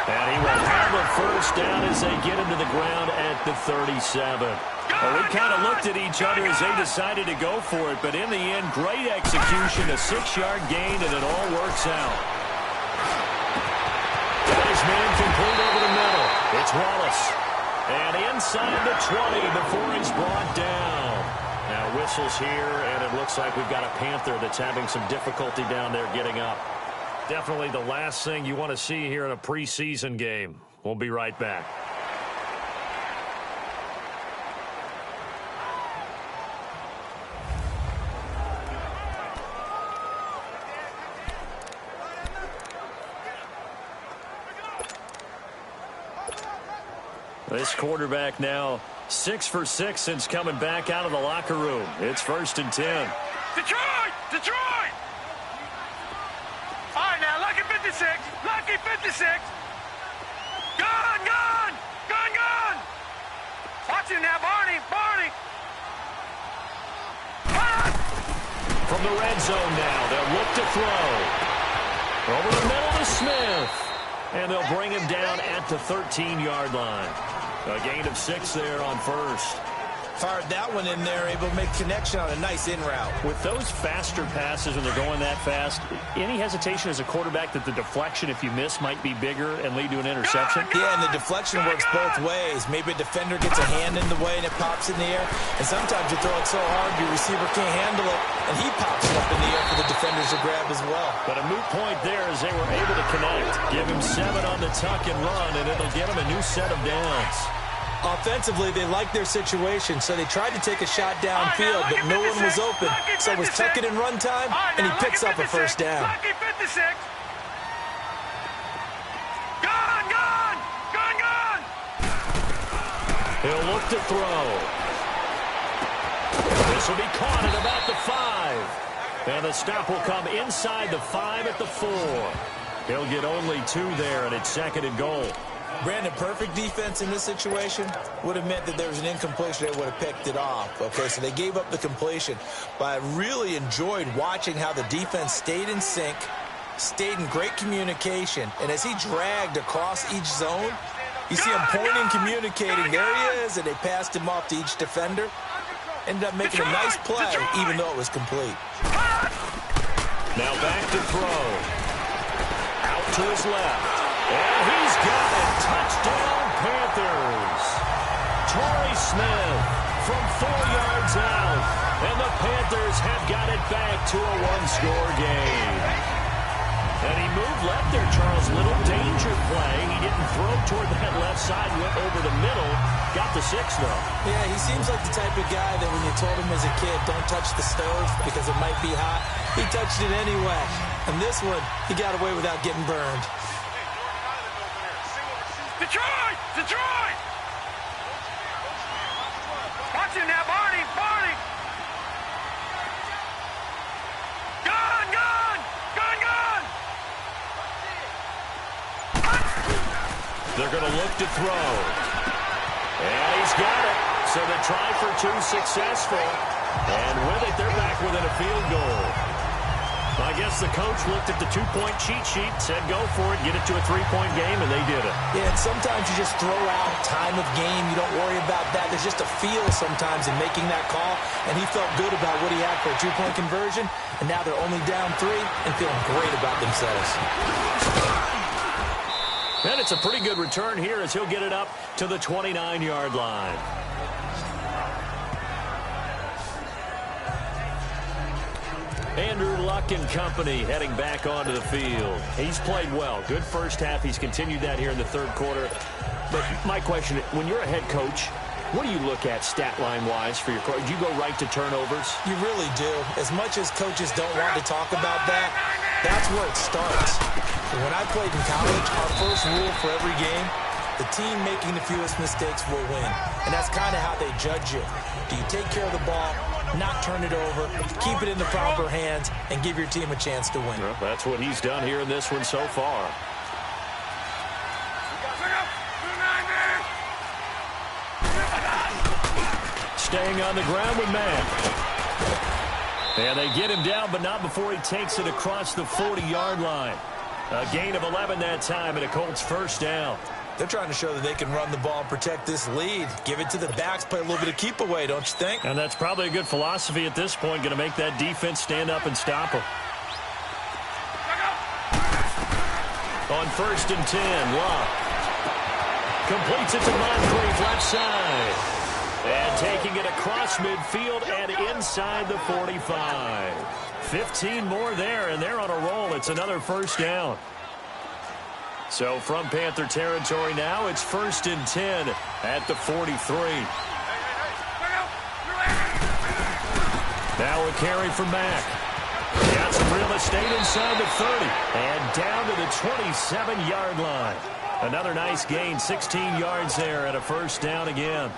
And he will have a first down as they get him to the ground at the 37. Well, we kind of looked at each other as they decided to go for it, but in the end, great execution, a 6-yard gain, and it all works out. Got his man complete over the middle. It's Wallace. And inside the 20 before he's brought down. Now whistles here, and it looks like we've got a Panther that's having some difficulty down there getting up. Definitely the last thing you want to see here in a preseason game. We'll be right back. This quarterback now 6 for 6 since coming back out of the locker room. It's 1st and 10. Detroit! Detroit! All right, now, lucky 56. Lucky 56. Gone, gone! Gone, gone! Watch him now, Barney. Barney! From the red zone now, they'll look to throw. Over the middle to Smith. And they'll bring him down at the 13-yard line. A gain of 6 there on first. Fired that one in there, able to make connection on a nice in route. With those faster passes when they're going that fast, any hesitation as a quarterback that the deflection, if you miss, might be bigger and lead to an interception? Yeah, and the deflection works both ways. Maybe a defender gets a hand in the way and it pops in the air. And sometimes you throw it so hard your receiver can't handle it, and he pops it up in the air for the defenders to grab as well. But a moot point there as they were able to connect. Give him 7 on the tuck and run, and it'll get him a new set of downs. Offensively, they liked their situation, so they tried to take a shot downfield, but no one was open. So it was tuck it and run time, and he picks up a first down. Lucky 56. Gone, gone! Gone, gone! He'll look to throw. This will be caught at about the 5. And the stop will come inside the 5 at the 4. He'll get only 2 there, and it's 2nd and goal. Brandon, perfect defense in this situation would have meant that there was an incompletion. They would have picked it off. Okay, so they gave up the completion. But I really enjoyed watching how the defense stayed in sync, stayed in great communication. And as he dragged across each zone, You see him pointing, communicating. There he is, and they passed him off to each defender. Ended up making a nice play, even though it was complete. Now back to throw. Out to his left. And he's got it. Touchdown, Panthers. Torrey Smith from 4 yards out. And the Panthers have got it back to a one-score game. And he moved left there, Charles. Little danger play. He didn't throw toward that left side. Went over the middle. Got the 6, though. Yeah, he seems like the type of guy that when you told him as a kid, don't touch the stove because it might be hot, he touched it anyway. And this one, he got away without getting burned. Detroit! Detroit! Watch him now, Barney! Barney! Gun! Gun! Gun! Gun! They're going to look to throw. And he's got it. So the try for 2 successful. And with it, they're back within a field goal. I guess the coach looked at the 2-point cheat sheet, said go for it, get it to a 3-point game, and they did it. Yeah, and sometimes you just throw out time of game. You don't worry about that. There's just a feel sometimes in making that call, and he felt good about what he had for a 2-point conversion, and now they're only down 3 and feeling great about themselves. And it's a pretty good return here as he'll get it up to the 29-yard line. Andrew Luck and company heading back onto the field. He's played well. Good first half. He's continued that here in the third quarter. But my question, when you're a head coach, what do you look at stat line-wise for your coach? Do you go right to turnovers? You really do. As much as coaches don't want to talk about that, that's where it starts. When I played in college, our first rule for every game, the team making the fewest mistakes will win. And that's kind of how they judge you. Do you take care of the ball, not turn it over, keep it in the proper hands, and give your team a chance to win? Well, that's what he's done here in this one so far. Staying on the ground with Matt. And they get him down, but not before he takes it across the 40-yard line. A gain of 11 that time, and a Colts first down. They're trying to show that they can run the ball and protect this lead. Give it to the backs, play a little bit of keep away, don't you think? And that's probably a good philosophy at this point, going to make that defense stand up and stop them. On 1st and 10, Luck completes it to Moncrief, left side. And taking it across midfield and inside the 45. 15 more there, and they're on a roll. It's another first down. So from Panther territory now, it's 1st and 10 at the 43. Now a carry from Mack. Got some real estate inside the 30. And down to the 27-yard line. Another nice gain, 16 yards there, and a first down again.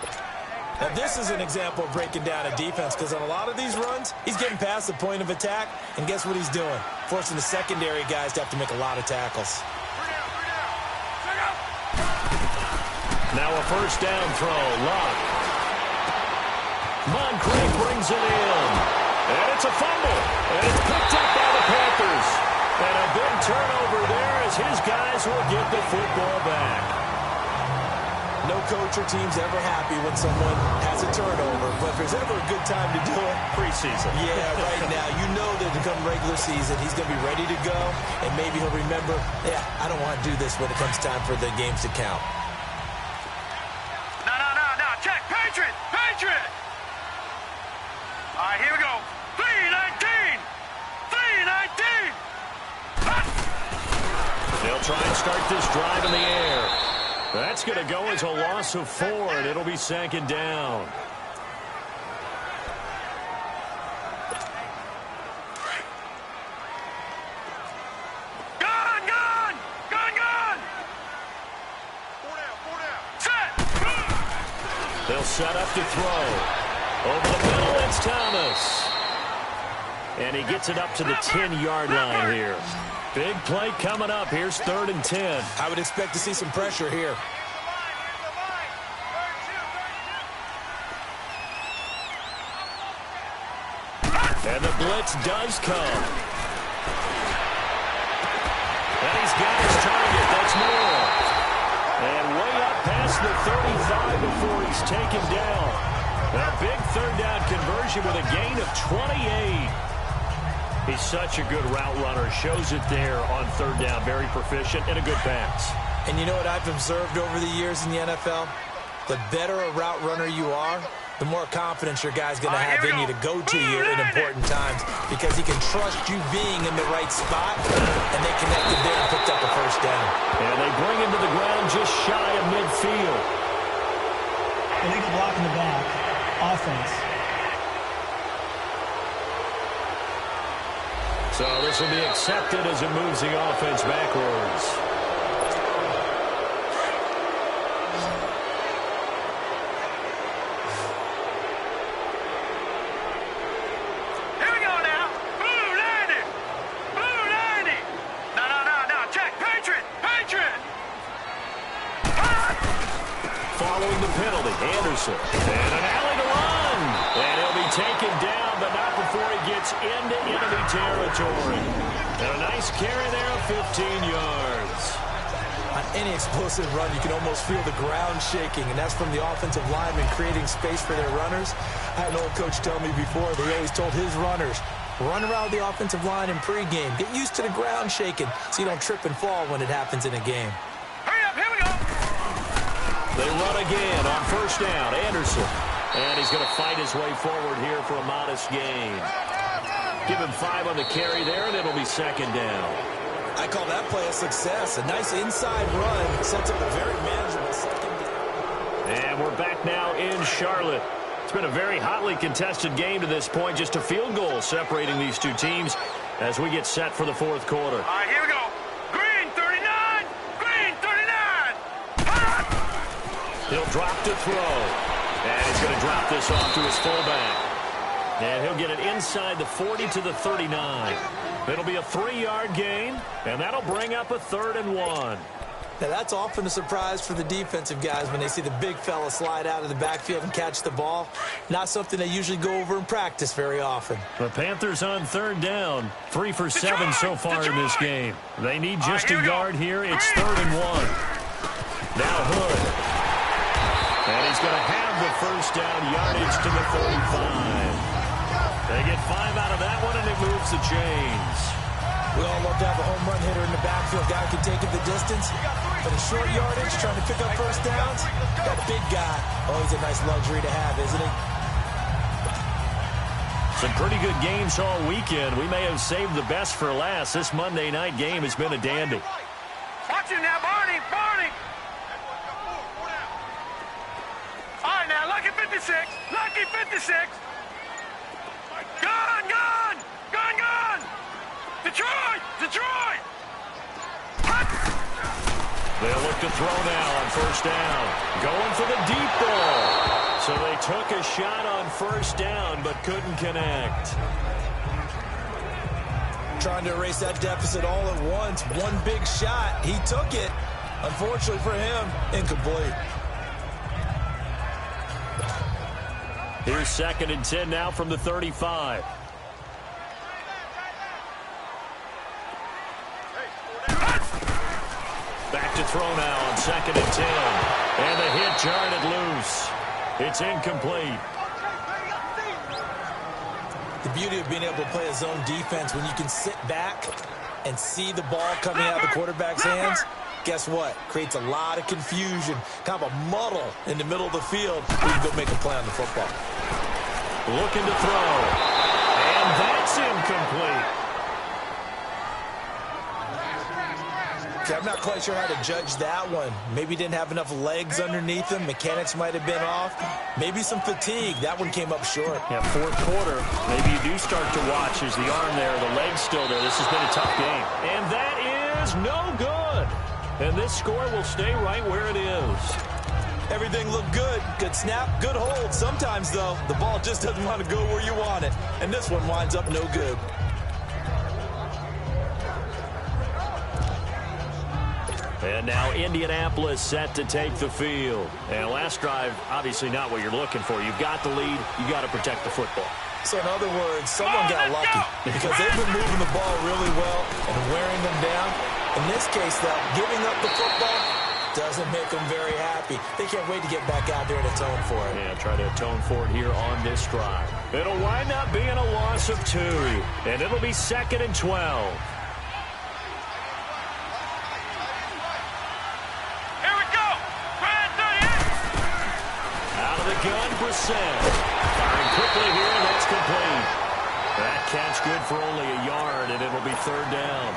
Now, this is an example of breaking down a defense because on a lot of these runs, he's getting past the point of attack, and guess what he's doing? Forcing the secondary guys to have to make a lot of tackles. Now a first down throw. Luck. Moncrief brings it in. And it's a fumble. And it's picked up by the Panthers. And a big turnover there as his guys will get the football back. No coach or team's ever happy when someone has a turnover, but if there's ever a good time to do it, preseason. Yeah, right now. You know that to come regular season, he's going to be ready to go, and maybe he'll remember, yeah, I don't want to do this when it comes time for the games to count. No. Check. Patriot. Patriot. All right, here we go. 3-19. 3-19. They'll try and start this drive in the air. That's going to go as a loss of 4, and it'll be 2nd down. Gun! Set! They'll set up to throw. Over the middle, it's Thomas. And he gets it up to the 10-yard line here. Big play coming up. Here's 3rd and 10. I would expect to see some pressure here. And the blitz does come. And he's got his target. That's more. And way up the 35 before he's taken down. A big third down conversion with a gain of 28. He's such a good route runner. Shows it there on third down. Very proficient and a good pass. And you know what I've observed over the years in the NFL? The better a route runner you are, the more confidence your guy's going to have in you to go to you in important times, because he can trust you being in the right spot, and they connected there and picked up a first down. And they bring him to the ground just shy of midfield. Illegal block in the back. Offense. So this will be accepted as it moves the offense backwards. Here we go now. Blue 90. Blue 90. No. Check. Patriot. Following the penalty, Anderson. And an alley to run. And he'll be taken down, but not before he gets into enemy territory. And a nice carry there of 15 yards. On any explosive run, you can almost feel the ground shaking, and that's from the offensive linemen creating space for their runners. I had an old coach tell me before, they always told his runners, run around the offensive line in pregame. Get used to the ground shaking so you don't trip and fall when it happens in a game. Hurry up. Here we go. They run again on first down. Anderson. And he's going to fight his way forward here for a modest gain. Give him 5 on the carry there, and it'll be second down. I call that play a success. A nice inside run sets up a very manageable second down. And we're back now in Charlotte. It's been a very hotly contested game to this point. Just a field goal separating these two teams as we get set for the fourth quarter. All right, here we go. Green 39. Green 39. He'll drop to throw. And he's going to drop this off to his fullback. And he'll get it inside the 40 to the 39. It'll be a 3-yard gain, and that'll bring up a 3rd and 1. Now, that's often a surprise for the defensive guys when they see the big fella slide out of the backfield and catch the ball. Not something they usually go over in practice very often. The Panthers on third down. 3 for 7 so far in this game. They need just a yard here. It's 3rd and 1. Now Hood. And he's going to have the first down yardage to the 35. They get 5 out of that one, and it moves the chains. We all love to have a home run hitter in the backfield. Guy can take it the distance. But in short yardage, trying to pick up first downs, that big guy, always a nice luxury to have, isn't he? Some pretty good games all weekend. We may have saved the best for last. This Monday night game has been a dandy. Watch him now, Barney. All right, now, Lucky 56. Lucky 56. Gun. Detroit. They'll look to throw now on first down. Going for the deep ball. So they took a shot on first down, but couldn't connect. Trying to erase that deficit all at once. One big shot. He took it. Unfortunately for him, incomplete. Here's 2nd and 10 now from the 35. Back to throw now on 2nd and 10. And the hit jarred it loose. It's incomplete. The beauty of being able to play a zone defense when you can sit back and see the ball coming out of the quarterback's hands, guess what? Creates a lot of confusion, kind of a muddle in the middle of the field. You can go make a play on the football. Looking to throw. And that's incomplete. See, I'm not quite sure how to judge that one. Maybe didn't have enough legs underneath him. Mechanics might have been off. Maybe some fatigue. That one came up short. Yeah, fourth quarter. Maybe you do start to watch as the arm there, the leg's still there. This has been a tough game. And that is no good. And this score will stay right where it is. Everything looked good. Good snap, good hold. Sometimes, though, the ball just doesn't want to go where you want it. And this one winds up no good. And now Indianapolis set to take the field. And last drive, obviously not what you're looking for. You've got the lead. You got to protect the football. So in other words, someone got lucky because they've been moving the ball really well and wearing them down. In this case, though, giving up the football, Doesn't make them very happy. They can't wait to get back out there and atone for it. Yeah, try to atone for it here on this drive. It'll wind up being a loss of 2, and it'll be 2nd and 12. Here we go. Brad 38. Out of the gun, Brissett. Firing quickly here, and that's complete. That catch good for only a yard, and it'll be 3rd down.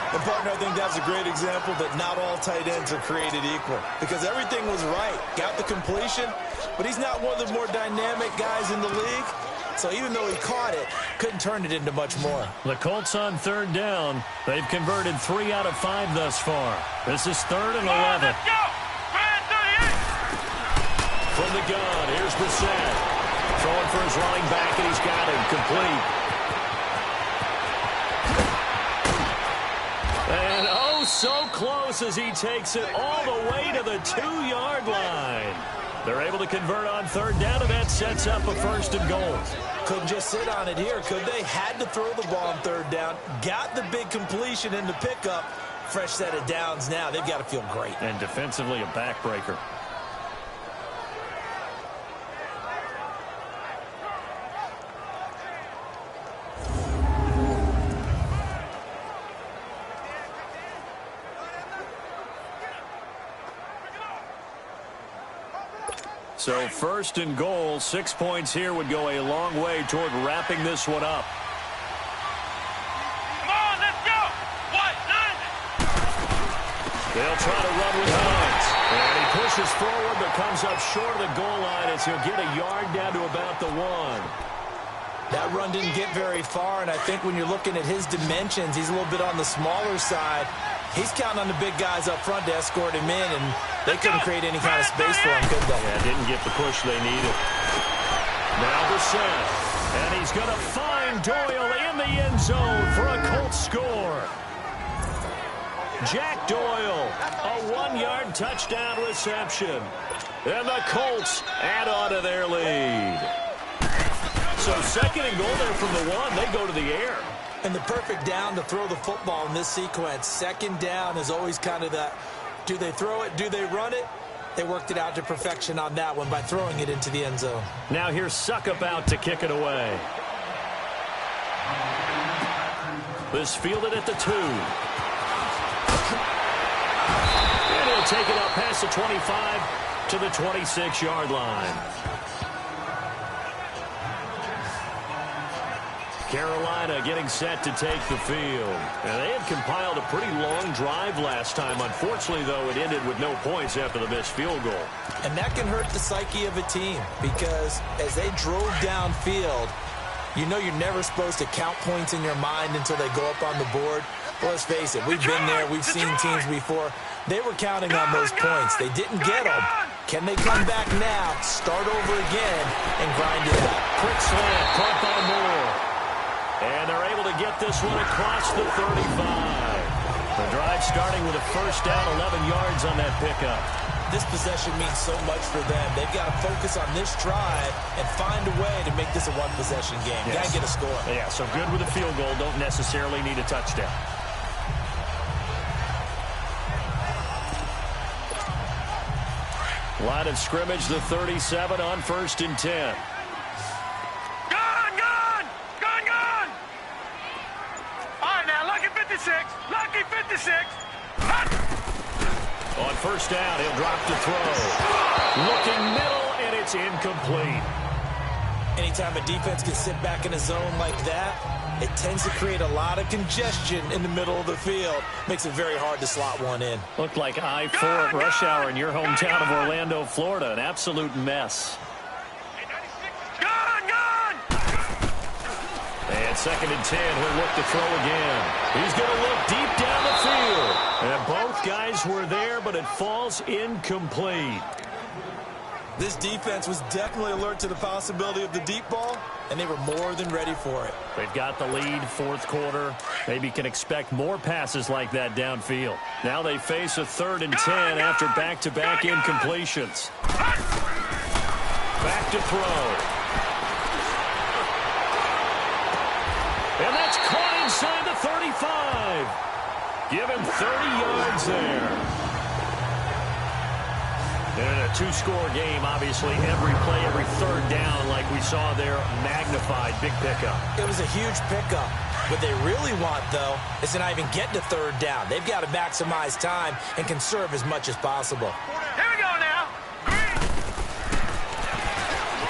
And, partner, I think that's a great example that not all tight ends are created equal because everything was right. Got the completion, but he's not one of the more dynamic guys in the league. So even though he caught it, couldn't turn it into much more. The Colts on 3rd down. They've converted 3 out of 5 thus far. This is 3rd and 11. Let's go. Brad 38. From the gun, here's Brissett. Throwing for his running back, and he's got him complete. And oh, so close as he takes it all the way to the 2-yard line. They're able to convert on 3rd down, and that sets up a 1st and goal. Couldn't just sit on it here, could they? Had to throw the ball on 3rd down. Got the big completion in the pickup. Fresh set of downs now. They've got to feel great. And defensively, a backbreaker. So 1st and goal, 6 points here would go a long way toward wrapping this one up. Come on, let's go. White, 90. They'll try to run with Hines. And he pushes forward but comes up short of the goal line as he'll get a yard down to about the 1. That run didn't get very far, and I think when you're looking at his dimensions, he's a little bit on the smaller side. He's counting on the big guys up front to escort him in, and they couldn't create any kind of space for him, could they? Yeah, didn't get the push they needed. Now Brissett, and he's going to find Doyle in the end zone for a Colts score. Jack Doyle, a 1-yard touchdown reception. And the Colts add on to their lead. So 2nd and goal there from the 1. They go to the air. And the perfect down to throw the football in this sequence. 2nd down is always kind of that, do they throw it, do they run it? They worked it out to perfection on that one by throwing it into the end zone. Now here's Suckup out to kick it away. This fielded at the 2. And he'll take it up past the 25 to the 26-yard line. Carolina getting set to take the field. And they had compiled a pretty long drive last time. Unfortunately, though, it ended with no points after the missed field goal. And that can hurt the psyche of a team because as they drove downfield, you know you're never supposed to count points in your mind until they go up on the board. But let's face it, we've been there, we've seen teams before. They were counting on those points. They didn't get them. Can they come back now, start over again, and grind it out? Quick slant, caught by Moore. And they're able to get this one across the 35. The drive starting with a 1st down, 11 yards on that pickup. This possession means so much for them. They've got to focus on this drive and find a way to make this a one-possession game. Yes. Got to get a score. Yeah, so good with a field goal. Don't necessarily need a touchdown. Line of scrimmage, the 37 on 1st and 10. Lucky 56. On 1st down, he'll drop to throw. Looking middle, and it's incomplete. Anytime a defense can sit back in a zone like that, it tends to create a lot of congestion in the middle of the field. Makes it very hard to slot one in. Looked like I-4 at rush hour in your hometown of Orlando, Florida. An absolute mess. And 2nd and 10, he'll look to throw again. He's going to look deep down the field. And both guys were there, but it falls incomplete. This defense was definitely alert to the possibility of the deep ball, and they were more than ready for it. They've got the lead, 4th quarter. Maybe can expect more passes like that downfield. Now they face a 3rd and 10 after back-to-back incompletions. Back to throw. And that's caught inside the 35. Give him 30 yards there. In a two-score game, obviously, every play, every third down, like we saw there, magnified. Big pickup. It was a huge pickup. What they really want, though, is to not even get to third down. They've got to maximize time and conserve as much as possible. Here we go now.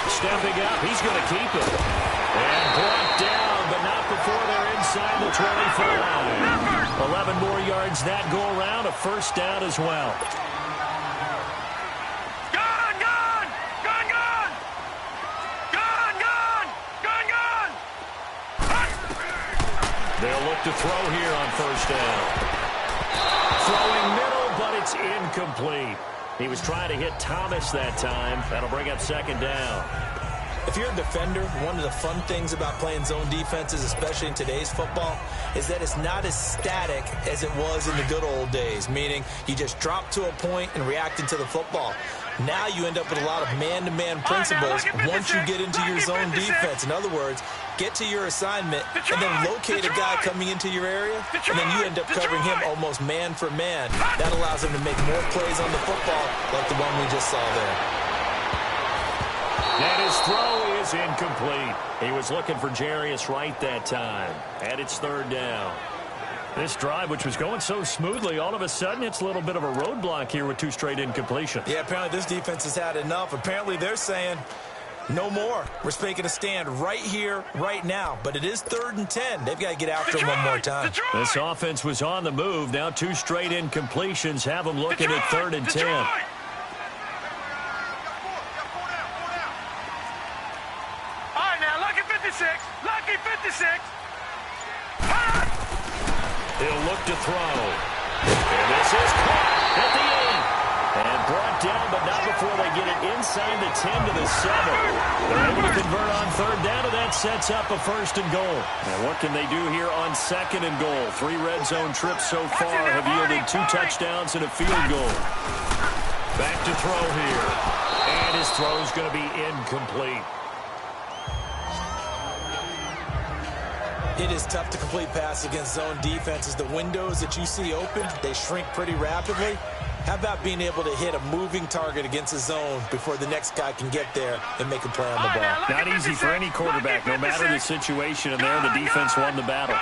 Stepping up, he's going to keep it. And brought down, but not before they're inside the 25. 11 more yards that go around, a first down as well. They'll look to throw here on first down. Throwing middle, but it's incomplete. He was trying to hit Thomas that time. That'll bring up second down. If you're a defender, one of the fun things about playing zone defenses, especially in today's football, is that it's not as static as it was in the good old days, meaning you just drop to a point and react into the football. Now you end up with a lot of man-to-man principles once you get into your zone defense. In other words, get to your assignment and then locate a guy coming into your area, and then you end up covering him almost man for man. That allows him to make more plays on the football like the one we just saw there. And his throw is incomplete. He was looking for Jarius Wright that time. And it's third down. This drive, which was going so smoothly, all of a sudden it's a little bit of a roadblock here with two straight incompletions. Yeah, apparently this defense has had enough. Apparently they're saying no more. We're making a stand right here, right now. But it is 3rd and 10. They've got to get after him one more time. This offense was on the move. Now two straight incompletions have them looking at 3rd and 10. Lucky 56. He'll look to throw. And this is caught at the 8. And brought down, but not before they get it inside the 10 to the 7. They're able to convert on third down, and that sets up a 1st and goal. And what can they do here on 2nd and goal? 3 red zone trips so far have yielded 2 touchdowns and a field goal. Back to throw here. And his throw is going to be incomplete. It is tough to complete passes against zone defenses. The windows that you see open, they shrink pretty rapidly. How about being able to hit a moving target against a zone before the next guy can get there and make a play on the ball? Not easy for any quarterback, no matter the situation, and there the defense won the battle.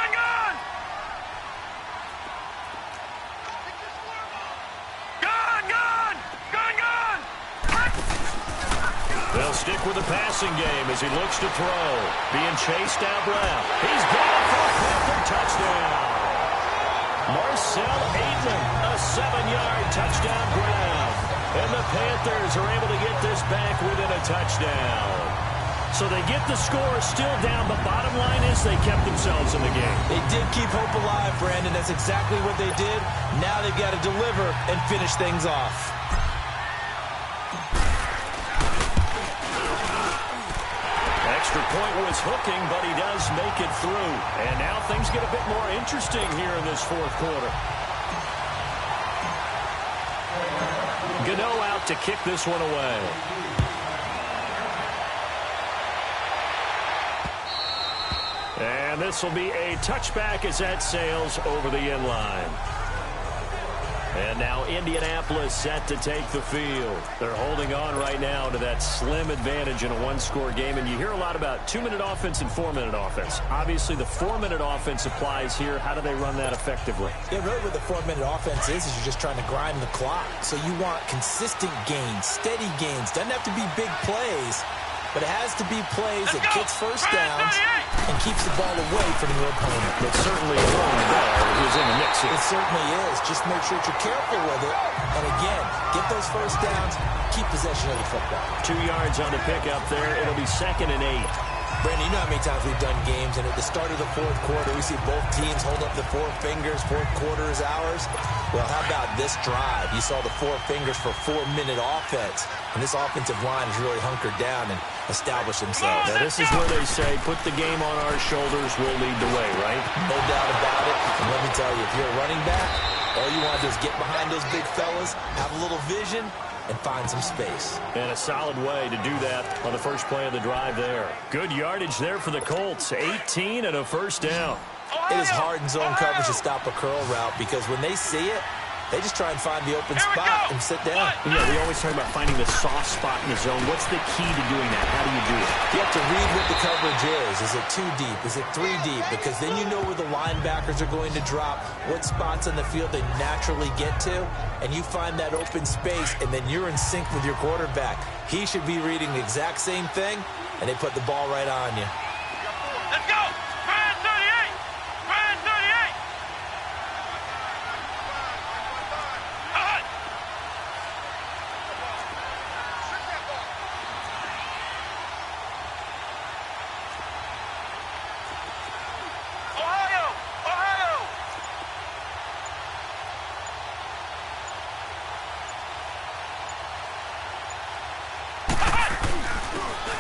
They'll stick with the passing game as he looks to throw. Being chased out left. He's got it for a Panther touchdown. Marcel Aitman, a 7-yard touchdown grab. And the Panthers are able to get this back within a touchdown. So they get the score still down, but bottom line is they kept themselves in the game. They did keep hope alive, Brandon. That's exactly what they did. Now they've got to deliver and finish things off. Extra point was hooking, but he does make it through. And now things get a bit more interesting here in this 4th quarter. Gano out to kick this one away. And this will be a touchback as that sails over the end line. And now Indianapolis set to take the field. They're holding on right now to that slim advantage in a 1-score game. And you hear a lot about 2-minute offense and 4-minute offense. Obviously, the 4-minute offense applies here. How do they run that effectively? Yeah, really what the 4-minute offense is you're just trying to grind the clock. So you want consistent gains, steady gains. Doesn't have to be big plays, but it has to be plays that gets first downs and keeps the ball away from your opponent. But certainly throwing the ball is in the mix here. It certainly is. Just make sure that you're careful with it. And again, get those first downs, keep possession of the football. 2 yards on the pickup there. It'll be 2nd and 8. Brandon, you know how many times we've done games, and at the start of the 4th quarter, we see both teams hold up the 4 fingers, 4th quarter is ours. Well, how about this drive? You saw the 4 fingers for 4-minute offense, and this offensive line has really hunkered down and established themselves. Now, this is where they say, put the game on our shoulders, we'll lead the way, right? No doubt about it. And let me tell you, if you're a running back, all you want to do is get behind those big fellas, have a little vision, and find some space. And a solid way to do that on the first play of the drive there. Good yardage there for the Colts. 18 and a first down. It is hard in zone coverage to stop a curl route because when they see it, They just try and find the open spot and sit down. Yeah, we always talk about finding the soft spot in the zone. What's the key to doing that? How do you do it? You have to read what the coverage is. Is it 2 deep? Is it 3 deep? Because then you know where the linebackers are going to drop, what spots on the field they naturally get to, and you find that open space, and then you're in sync with your quarterback. He should be reading the exact same thing, and they put the ball right on you. Let's go! Brand 38! Brand 38! Ohio! Ohio!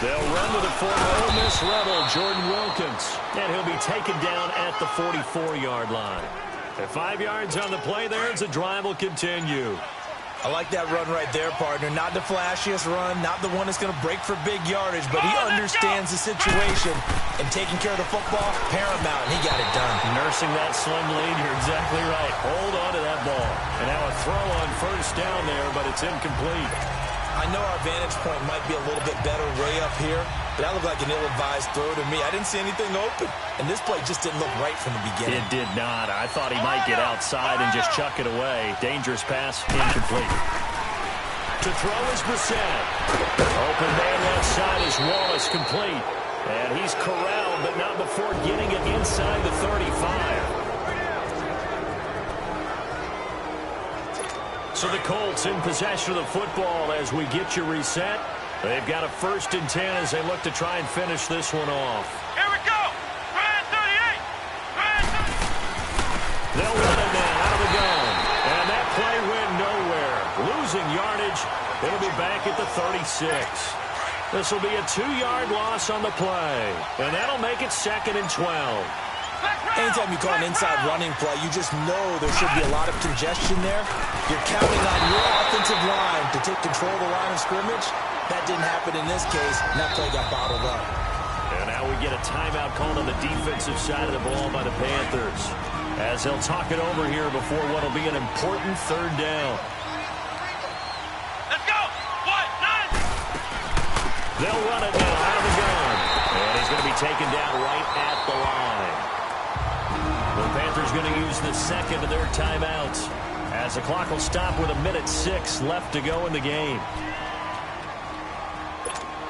They'll run with a former Ole Miss Rebel, Jordan Wilkins. And he'll be taken down at the 44-yard line. At 5 yards on the play there, as the drive will continue. I like that run right there, partner. Not the flashiest run, not the one that's going to break for big yardage, but he understands the situation, and taking care of the football, paramount, and he got it done. Nursing that slim lead, you're exactly right. Hold on to that ball. And now a throw on first down there, but it's incomplete. I know our vantage point might be a little bit better way up here, but that looked like an ill-advised throw to me. I didn't see anything open, and this play just didn't look right from the beginning. It did not. I thought he might get outside and just chuck it away. Dangerous pass, incomplete. To throw is Brissett. Open man left side is Wallace, complete. And he's corralled, but not before getting it inside the 35. So the Colts in possession of the football as we get you reset. They've got a 1st and 10 as they look to try and finish this one off. Here we go! Brand 38! Brand 38! They'll run it now out of the gun. And that play went nowhere. Losing yardage. It'll be back at the 36. This will be a 2-yard loss on the play. And that'll make it 2nd and 12. Anytime you call an inside running play, you just know there should be a lot of congestion there. You're counting on your offensive line to take control of the line of scrimmage. That didn't happen in this case, and that play got bottled up. And now we get a timeout called on the defensive side of the ball by the Panthers, as they'll talk it over here before what will be an important 3rd down. Let's go! What? 9! They'll run it now out of the gun. And he's going to be taken down right at the line. The Panthers going to use the 2nd of their timeouts, as the clock will stop with 1:06 left to go in the game.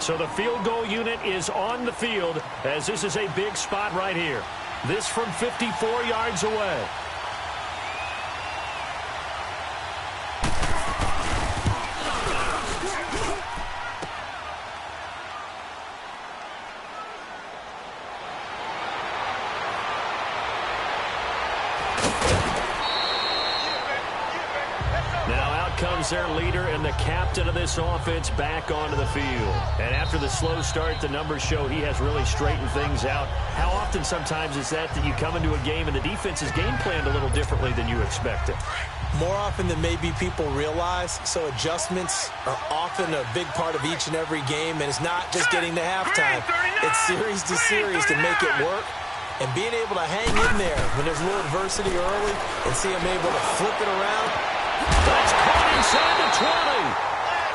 So the field goal unit is on the field, as this is a big spot right here. This from 54 yards away. Comes their leader and the captain of this offense back onto the field. And after the slow start, the numbers show he has really straightened things out. How often sometimes is that you come into a game and the defense is game planned a little differently than you expected? More often than maybe people realize, so adjustments are often a big part of each and every game, and it's not just getting to halftime. It's series to series to make it work. And being able to hang in there when there's a little adversity early and see him able to flip it around. That's caught inside the 20.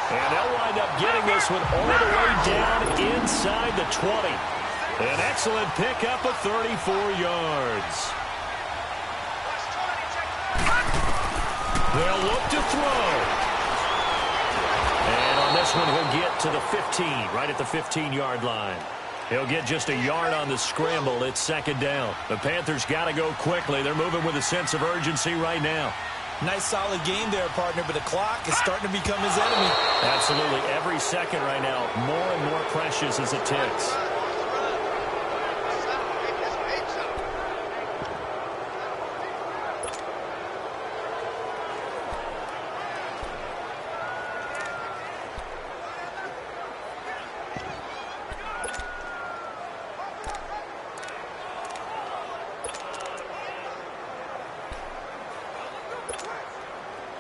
And they'll wind up getting this one all the way down inside the 20. An excellent pickup of 34 yards. They'll look to throw. And on this one, he'll get to the 15, right at the 15-yard line. He'll get just a yard on the scramble. It's 2nd down. The Panthers got to go quickly. They're moving with a sense of urgency right now. Nice solid game there, partner, but the clock is starting to become his enemy. Absolutely. Every second right now, more and more precious as it ticks.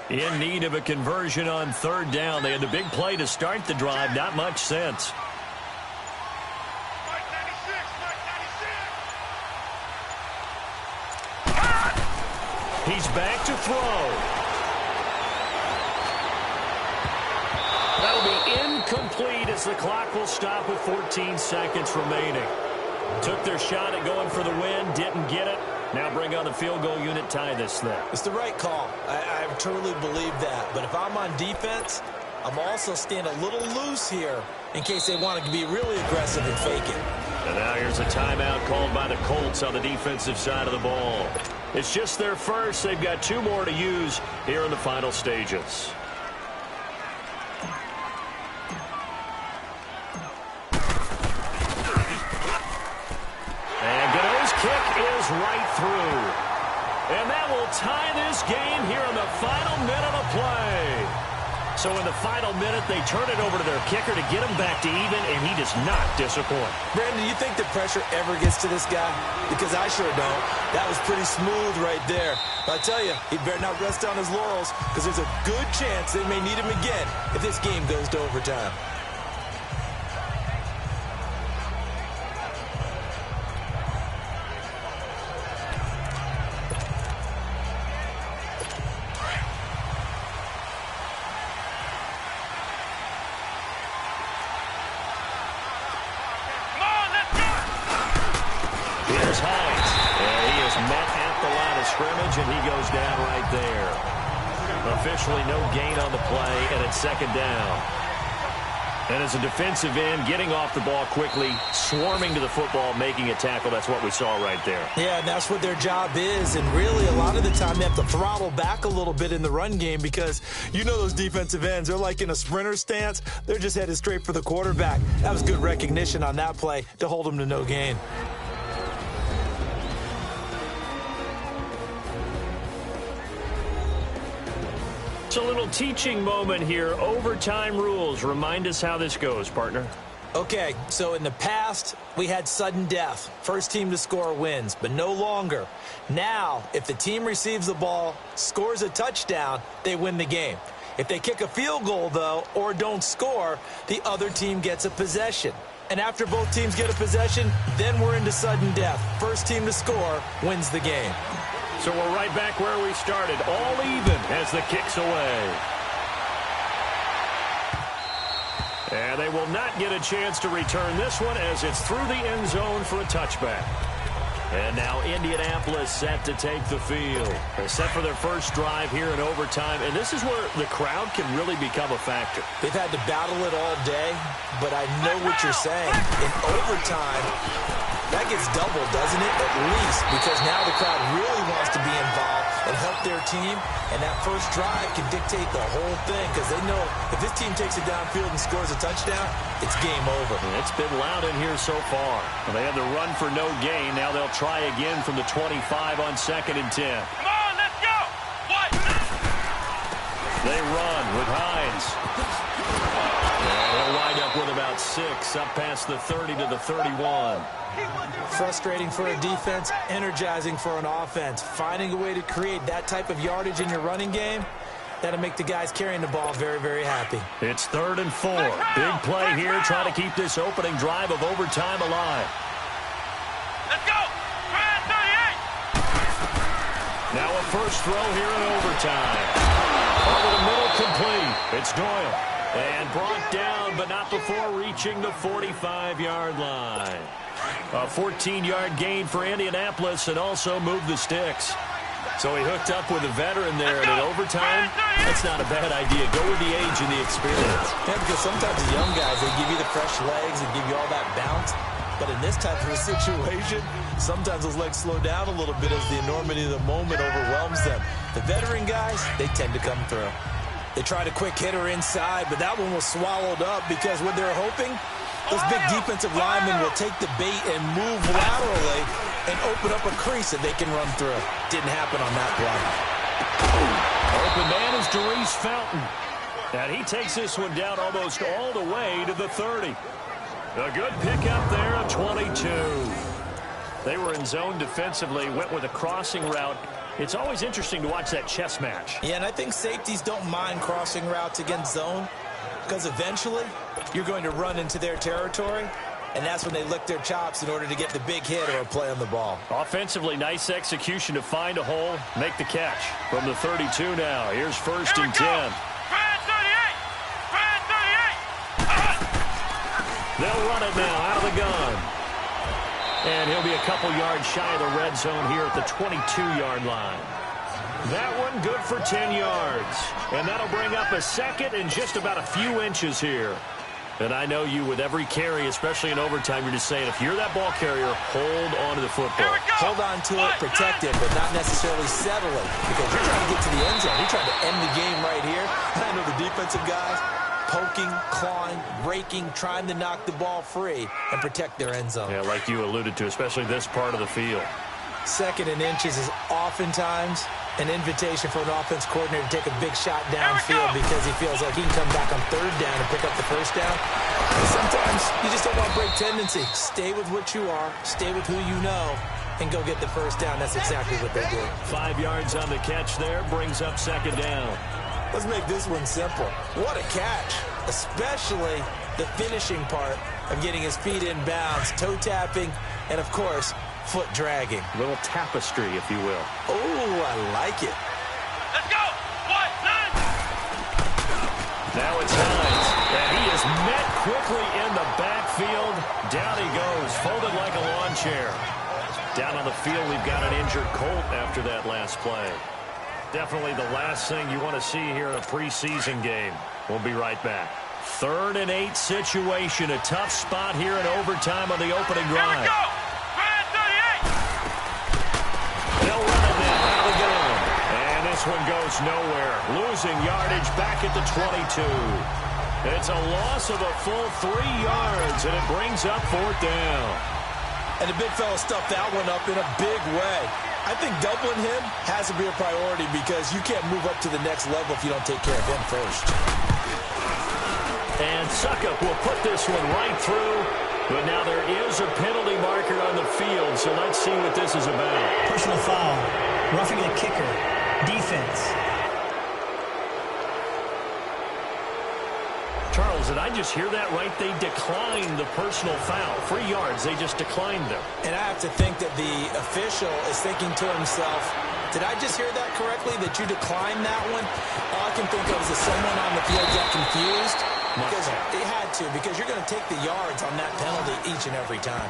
In need of a conversion on 3rd down. They had the big play to start the drive. Not much sense. He's back to throw. incomplete as the clock will stop with 14 seconds remaining. Took their shot at going for the win, didn't get it. Now bring on the field goal unit, tie this thing. It's the right call. I truly believe that. But if I'm on defense, I'm also staying a little loose here in case they want to be really aggressive and fake it. And now here's a timeout called by the Colts on the defensive side of the ball. It's just their first. They've got 2 more to use here in the final stages. And Gano's kick is right through. And that will tie this game here in the final minute of play. So in the final minute, they turn it over to their kicker to get him back to even, and he does not disappoint. Brandon, you think the pressure ever gets to this guy? Because I sure don't. That was pretty smooth right there. But I tell you, he better not rest on his laurels because there's a good chance they may need him again if this game goes to overtime. And he goes down right there. Officially no gain on the play, and it's second down. And as a defensive end, getting off the ball quickly, swarming to the football, making a tackle, that's what we saw right there. Yeah, and that's what their job is. And really, a lot of the time, they have to throttle back a little bit in the run game because you know those defensive ends, they're like in a sprinter stance. They're just headed straight for the quarterback. That was good recognition on that play to hold them to no gain. It's a little teaching moment here. Overtime rules. Remind us how this goes, partner. Okay, so in the past, we had sudden death. First team to score wins, but no longer. Now, if the team receives the ball, scores a touchdown, they win the game. If they kick a field goal, though, or don't score, the other team gets a possession. And after both teams get a possession, then we're into sudden death. First team to score wins the game. So we're right back where we started, all even as the kick's away. And they will not get a chance to return this one as it's through the end zone for a touchback. And now Indianapolis set to take the field. They're set for their first drive here in overtime, and this is where the crowd can really become a factor. They've had to battle it all day, but I know what you're saying. In overtime, that gets doubled, doesn't it? At least, because now the crowd really wants to be involved and help their team, and that first drive can dictate the whole thing because they know if this team takes it downfield and scores a touchdown, it's game over. It's been loud in here so far. They had the run for no gain. Now they'll try again from the 25 on 2nd and 10. Come on, let's go! What? They run with Hines. And they'll wind up with about 6, up past the 30 to the 31. Frustrating for a defense, energizing for an offense. Finding a way to create that type of yardage in your running game, that'll make the guys carrying the ball very, very happy. It's 3rd and 4. Big play here, trying to keep this opening drive of overtime alive. Let's go! 38! Now a first throw here in overtime. Over the middle, complete. It's Doyle. And brought down, but not before reaching the 45-yard line. A 14-yard gain for Indianapolis and also moved the sticks. So he hooked up with a veteran there, and in overtime, that's not a bad idea. Go with the age and the experience. Yeah, because sometimes the young guys, they give you the fresh legs and give you all that bounce. But in this type of a situation, sometimes those legs slow down a little bit as the enormity of the moment overwhelms them. The veteran guys, they tend to come through. They tried a quick hitter inside, but that one was swallowed up because what they're hoping, those big defensive linemen will take the bait and move laterally and open up a crease that they can run through. Didn't happen on that play. Open man is Darius Fountain. And he takes this one down almost all the way to the 30. A good pickup there at 22. They were in zone defensively, went with a crossing route. It's always interesting to watch that chess match. Yeah, and I think safeties don't mind crossing routes against zone because eventually you're going to run into their territory, and that's when they lick their chops in order to get the big hit or a play on the ball. Offensively, nice execution to find a hole, make the catch. From the 32 now, here's 1st and 10. Brad 38! Brad 38! They'll run it now out of the gun. And he'll be a couple yards shy of the red zone here at the 22-yard line. That one good for 10 yards. And that'll bring up a second and just about a few inches here. And I know you, with every carry, especially in overtime, you're just saying, if you're that ball carrier, hold on to the football. Hold on to it, protect it, but not necessarily settle it, because you're trying to get to the end zone. You're trying to end the game right here. And I know the defensive guys poking, clawing, raking, trying to knock the ball free and protect their end zone. Yeah, like you alluded to, especially this part of the field. Second and inches is oftentimes an invitation for an offense coordinator to take a big shot downfield because he feels like he can come back on third down and pick up the first down. And sometimes you just don't want to break tendency. Stay with what you are, stay with who you know, and go get the first down. That's exactly what they did. 5 yards on the catch there, brings up second down. Let's make this one simple. What a catch, especially the finishing part of getting his feet in bounds, toe tapping, and of course, foot dragging. A little tapestry, if you will. Oh, I like it. Let's go. 1, 9. Now it's Hines. And he is met quickly in the backfield. Down he goes, folded like a lawn chair. Down on the field, we've got an injured Colt after that last play. Definitely the last thing you want to see here in a preseason game. We'll be right back. 3rd and 8 situation. A tough spot here in overtime on the opening drive. Here we go. They'll run it now out of the gun. And this one goes nowhere. Losing yardage back at the 22. It's a loss of a full 3 yards, and it brings up 4th down. And the big fella stuffed that one up in a big way. I think doubling him has to be a priority because you can't move up to the next level if you don't take care of him first. And Suckup will put this one right through. But now there is a penalty marker on the field, so let's see what this is about. Personal foul. Roughing the kicker. Defense. Charles, did I just hear that right? They declined the personal foul. 3 yards, they just declined them. And I have to think that the official is thinking to himself, did I just hear that correctly, that you declined that one? All I can think of is that someone on the field got confused. Because they had to, because you're going to take the yards on that penalty each and every time.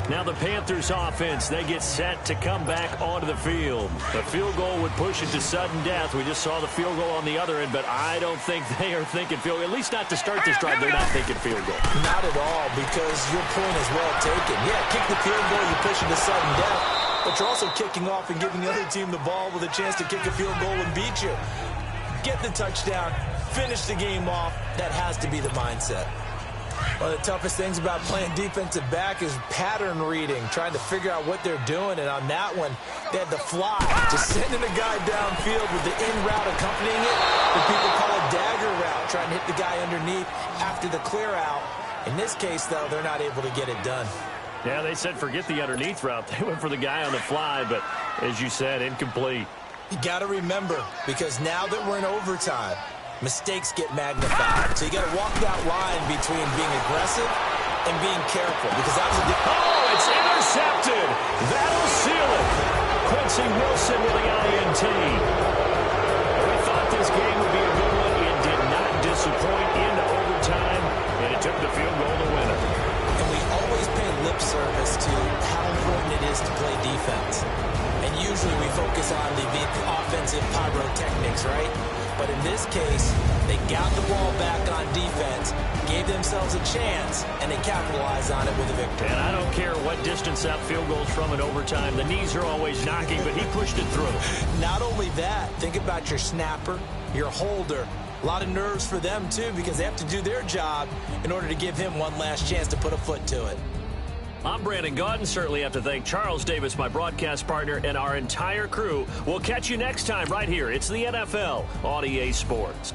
Now the Panthers offense, they get set to come back onto the field. The field goal would push it to sudden death. We just saw the field goal on the other end, but I don't think they are thinking field goal. At least not to start this drive, they're not thinking field goal. Not at all, because your point is well taken. Yeah, kick the field goal, you push it to sudden death, but you're also kicking off and giving the other team the ball with a chance to kick a field goal and beat you. Get the touchdown, finish the game off. That has to be the mindset. One of the toughest things about playing defensive back is pattern reading, trying to figure out what they're doing. And on that one, they had the fly, just sending a guy downfield with the in route accompanying it. What people call a dagger route, trying to hit the guy underneath after the clear out. In this case, though, they're not able to get it done. Yeah, they said forget the underneath route. They went for the guy on the fly, but as you said, incomplete. You got to remember, because now that we're in overtime, mistakes get magnified. So you got to walk that line between being aggressive and being careful, because that was a oh, it's intercepted. That'll seal it. Quincy Wilson with the INT. We thought this game would be a good one. It did not disappoint into overtime, and it took the field goal to win it. And we always pay lip service to how important it is to play defense. And usually we focus on the offensive pyrotechnics, right? But in this case, they got the ball back on defense, gave themselves a chance, and they capitalized on it with a victory. And I don't care what distance that field goes from in overtime. The knees are always knocking, but he pushed it through. Not only that, think about your snapper, your holder. A lot of nerves for them, too, because they have to do their job in order to give him one last chance to put a foot to it. I'm Brandon Gaudin. Certainly have to thank Charles Davis, my broadcast partner, and our entire crew. We'll catch you next time right here. It's the NFL on EA Sports.